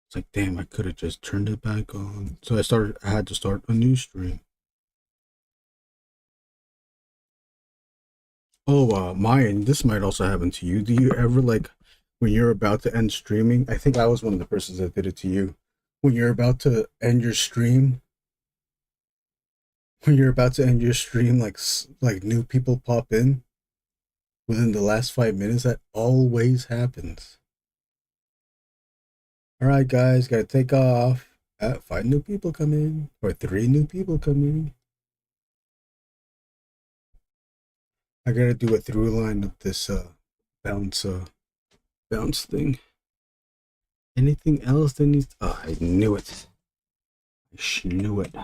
It's like, damn, I could have just turned it back on. So I had to start a new stream. Oh, Mayan, this might also happen to you. Do you ever, like, when you're about to end streaming? I think I was one of the persons that did it to you. When you're about to end your stream, like new people pop in within the last 5 minutes. That always happens. All right, guys, gotta take off. 5 new people come in, or 3 new people come in. I gotta do a through line of this bounce thing. Anything else that needs? Oh, I knew it. I knew it.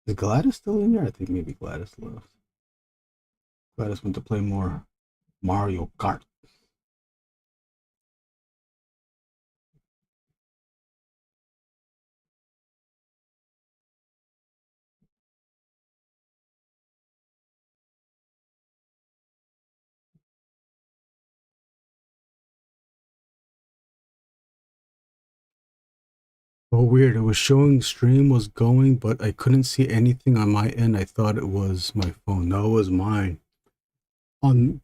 Is Gladys still in here? I think maybe Gladys left. Gladys went to play more Mario Kart. Oh, weird. It was showing stream was going, but I couldn't see anything on my end. I thought it was my phone. No, it was mine. On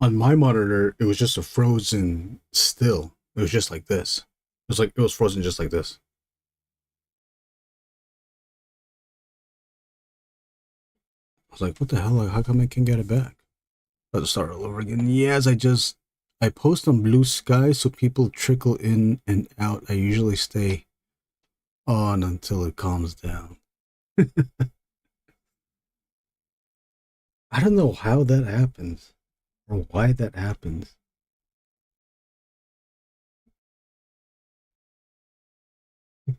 on my monitor, it was just a frozen still. It was just like this. It was frozen just like this. I was like, what the hell? Like, how come I can't get it back? I had to start all over again. Yes, I post on Blue Sky so people trickle in and out. I usually stay on until it calms down. I don't know how that happens or why that happens.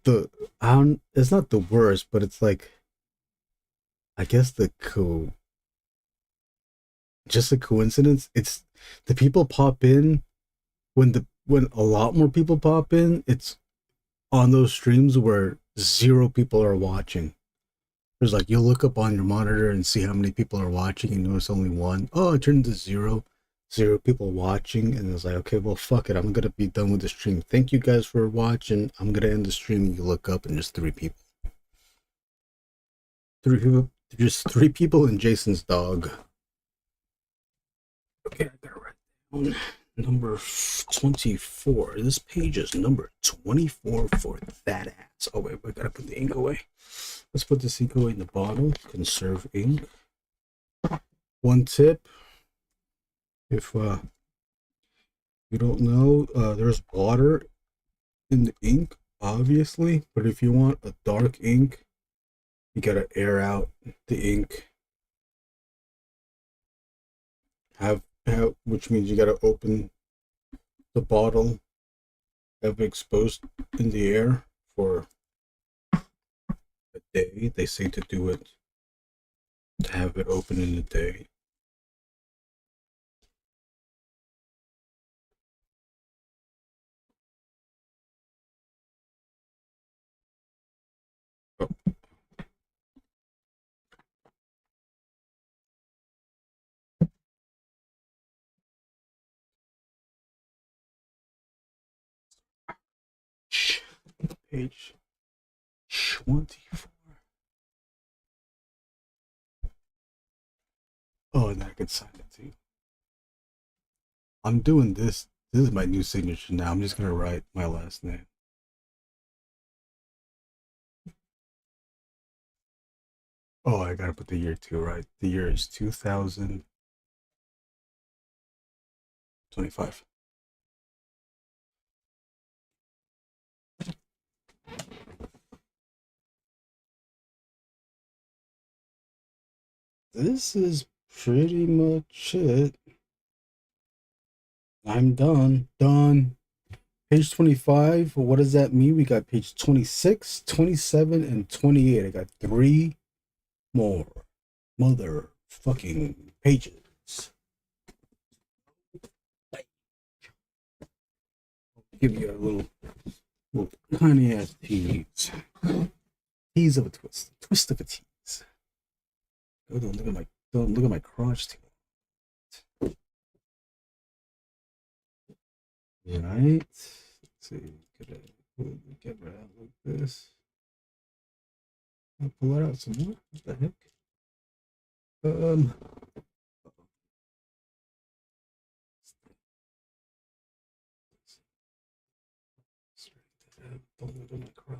The it's not the worst, but it's like, I guess just a coincidence. It's the people pop in when a lot more people pop in. It's on those streams where 0 people are watching. There's like, you'll look up on your monitor and see how many people are watching and notice only one. Oh, it turned to 0 people watching, and it's like, okay, well, fuck it, I'm gonna be done with the stream. Thank you guys for watching. I'm gonna end the stream. And you look up and just 3 people. 3 people, just 3 people and Jason's dog. Okay, I gotta write down number 24. This page is number 24 for that ass. Oh wait, I gotta put the ink away. Let's put this ink away in the bottle. Conserve ink. One tip: if you don't know, there's water in the ink, obviously, but if you want a dark ink, you gotta air out the ink. Which means you gotta open the bottle, have it exposed in the air for a day. They say to do it, to have it open in a day. Oh. Page 24. Oh, and I can sign it too. I'm doing this. This is my new signature now. I'm just gonna write my last name. Oh, I gotta put the year too, right? The year is 2025. this is pretty much it. I'm done. Done. Page 25. What does that mean? We got page 26, 27, and 28. I got 3 more motherfucking pages. Give you a little tiny ass tease. Tease of a twist. Twist of a tease. Oh, don't look at my crotch too. Right. Let's see. Get rid of like this. I'll pull it out some more. What the heck? Don't look at my crotch.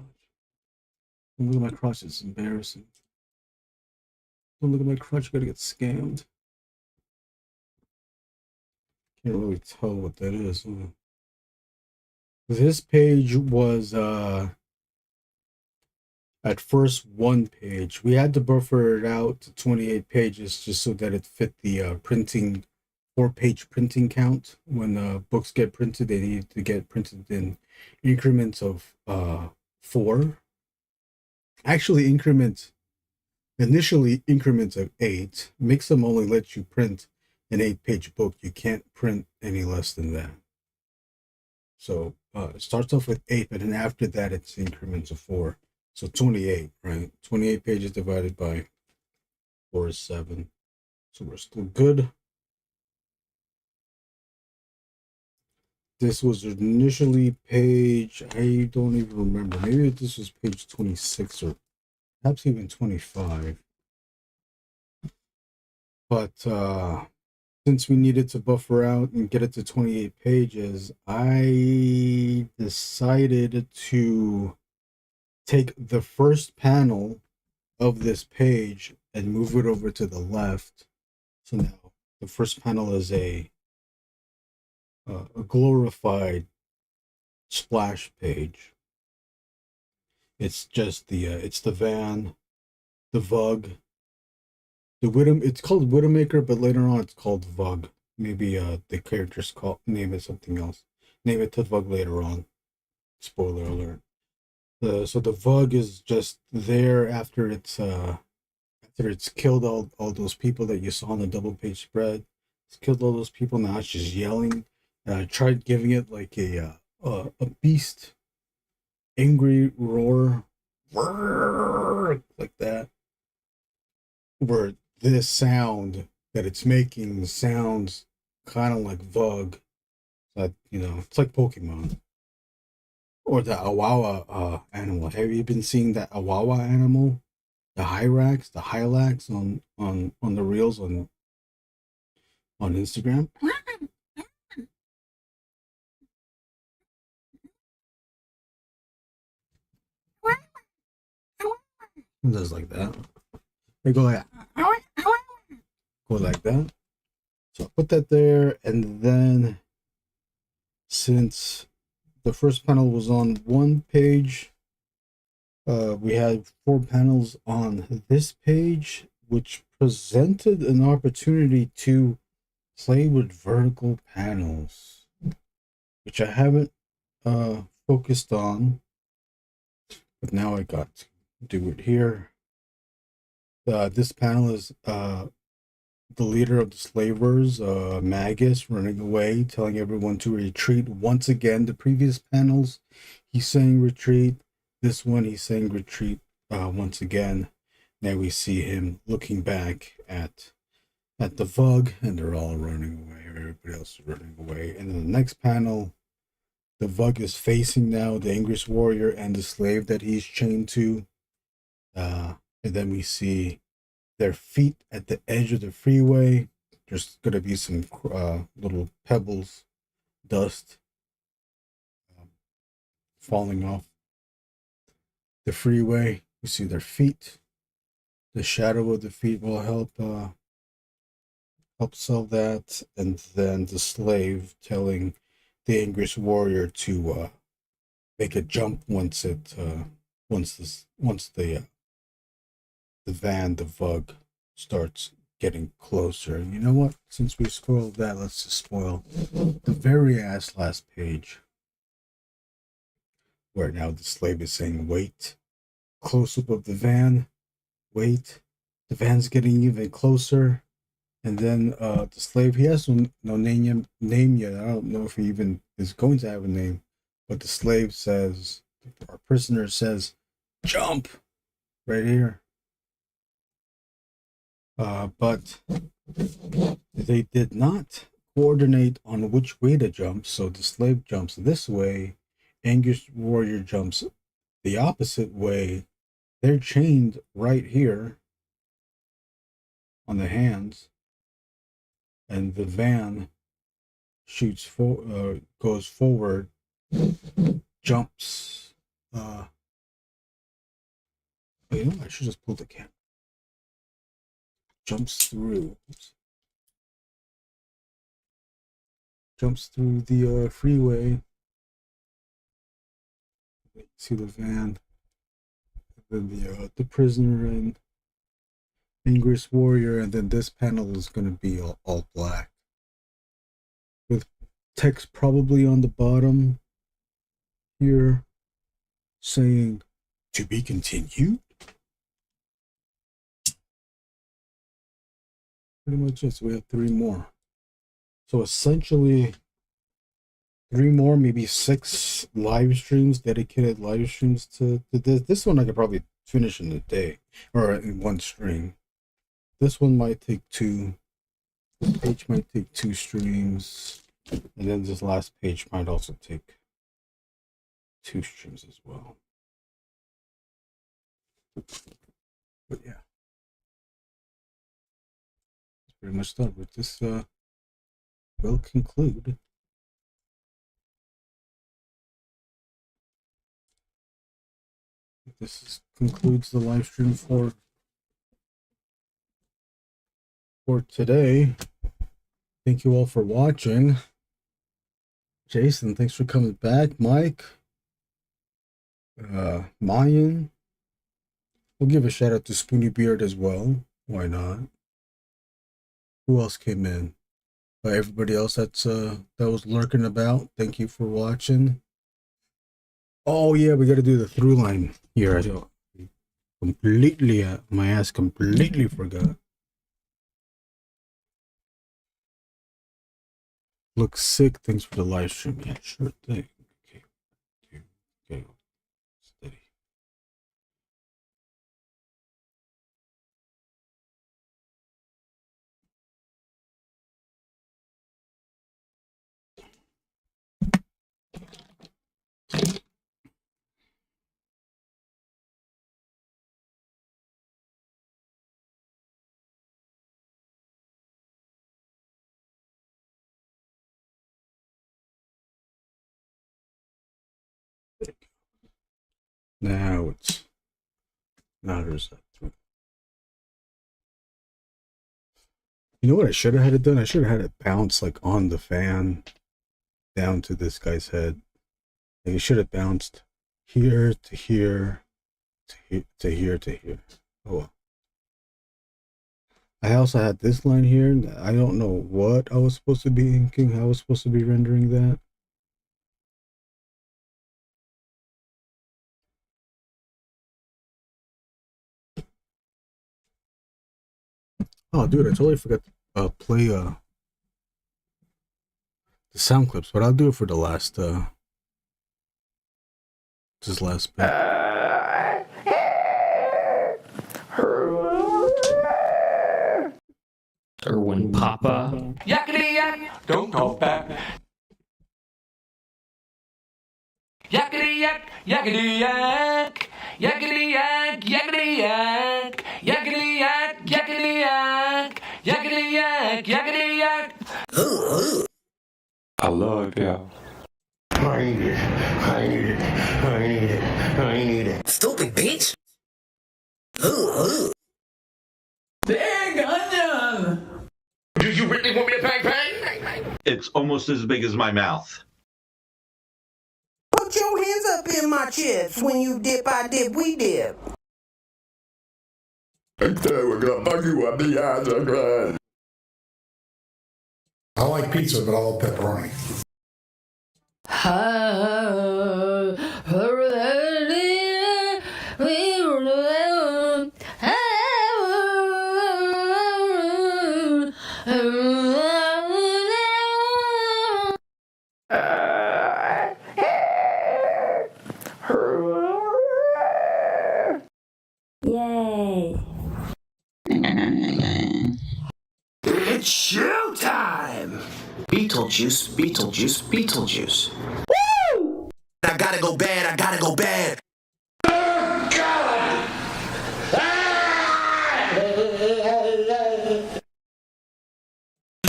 Don't look at my crotch. It's embarrassing. Don't look at my crotch. You're gonna get scammed. Can't really tell what that is. This page was at first 1 page. We had to buffer it out to 28 pages just so that it fit the printing 4-page printing count. When books get printed, they need to get printed in increments of 4. Actually, initially increments of 8. Mixam only lets you print an 8-page book. You can't print any less than that. So it starts off with 8, but then after that, it's increments of 4. So 28, right? 28 pages divided by 4 is 7. So we're still good. This was initially page, I don't even remember. Maybe this was page 26 or perhaps even 25. But since we needed to buffer out and get it to 28 pages, I decided to take the first panel of this page and move it over to the left. So now the first panel is a glorified splash page. It's just it's the van, the Vug, the Widow. It's called Widowmaker, but later on it's called Vug. Maybe the characters name it something else. Name it to Vug later on. Spoiler alert. So the Vug is just there after it's killed all those people that you saw on the double page spread. It's killed all those people. Now it's just yelling. And I tried giving it like a beast, angry roar, like that. Where this sound that it's making sounds kind of like Vug. That it's like Pokemon. Or the Awawa animal. Have you been seeing that Awawa animal? The Hylax on the reels on Instagram. It does like that. They go like that. So I put that there, and then since the first panel was on 1 page, we had 4 panels on this page, which presented an opportunity to play with vertical panels, which I haven't focused on, but now I got to do it here. This panel is the leader of the slavers, Magus, running away, telling everyone to retreat. Once again, the previous panels, he's saying retreat. This one, he's saying retreat once again. Now we see him looking back at the Vug, and they're all running away. Everybody else is running away. And then the next panel, the Vug is facing now the Angriest Warrior and the slave that he's chained to. And then we see their feet at the edge of the freeway. There's going to be some little pebbles, dust falling off the freeway. We see their feet. The shadow of the feet will help sell that. And then the slave telling the Angriest Warrior to make a jump once the van, the Vug, starts getting closer. You know what? Since we spoiled that, let's just spoil the very last page. Where now the slave is saying, wait. Close up of the van. Wait. The van's getting even closer. And then the slave, he has no name yet. I don't know if he even is going to have a name. But the slave says, our prisoner says, jump! Right here. But they did not coordinate on which way to jump. So the slave jumps this way. Angriest Warrior jumps the opposite way. They're chained right here on the hands. And the van shoots goes forward, jumps. You know, I should just pull the camera. Jumps through the freeway. You see the van, and then the prisoner and Angriest Warrior, and then this panel is going to be all black with text probably on the bottom here saying to be continued. Pretty much it. So we have 3 more. So essentially 3 more, maybe 6 live streams, dedicated live streams to this. This one I could probably finish in a day or in 1 stream. This one might take 2. This page might take 2 streams. And then this last page might also take 2 streams as well. But yeah. That's pretty much done. But this will conclude concludes the live stream for today. Thank you all for watching. Jason, thanks for coming back. Mike, Mayan. We'll give a shout out to Spoony Beard as well. Why not? Who else came in? Everybody else that was lurking about. Thank you for watching. Oh yeah, we got to do the through line here. I completely, my ass completely forgot. Looks sick. Thanks for the live stream. Yeah, sure thing. Okay. Steady. Now there's that through. You know what I should have had it done? I should have had it bounce like on the fan down to this guy's head. Like it should have bounced here to here to here to here. Oh well. I also had this line here. I don't know what I was supposed to be inking, how I was supposed to be rendering that. Oh, dude, I totally forgot to play the sound clips, but I'll do it for the last this last bit. Erwin Papa. Yakety yak, don't talk back. Yakety yak, yakety yak. Yakety yak, yakety yak. Yakety yak, yakety yak. Yakety yak, yakety yak. I love y'all. I need it. I need it. I need it. I need it. Stupid bitch. Big onion. Do you really want me to bang bang? It's almost as big as my mouth. Put your hands up in my chips. When you dip, I dip, we dip. We're gonna bug you up the ass. I like pizza, but I'll have pepperoni. Yay. It's showtime! Beetlejuice, Beetlejuice, Beetlejuice. Woo! I gotta go bad, I gotta go bad. Oh, God!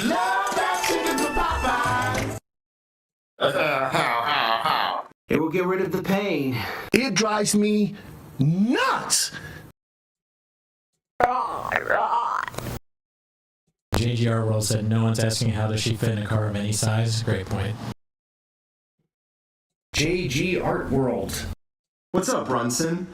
Love that chicken for Popeyes. How? It will get rid of the pain. It drives me nuts. JGR World said, no one's asking how does she fit in a car of any size. Great point. JG Art World. What's up, Brunson?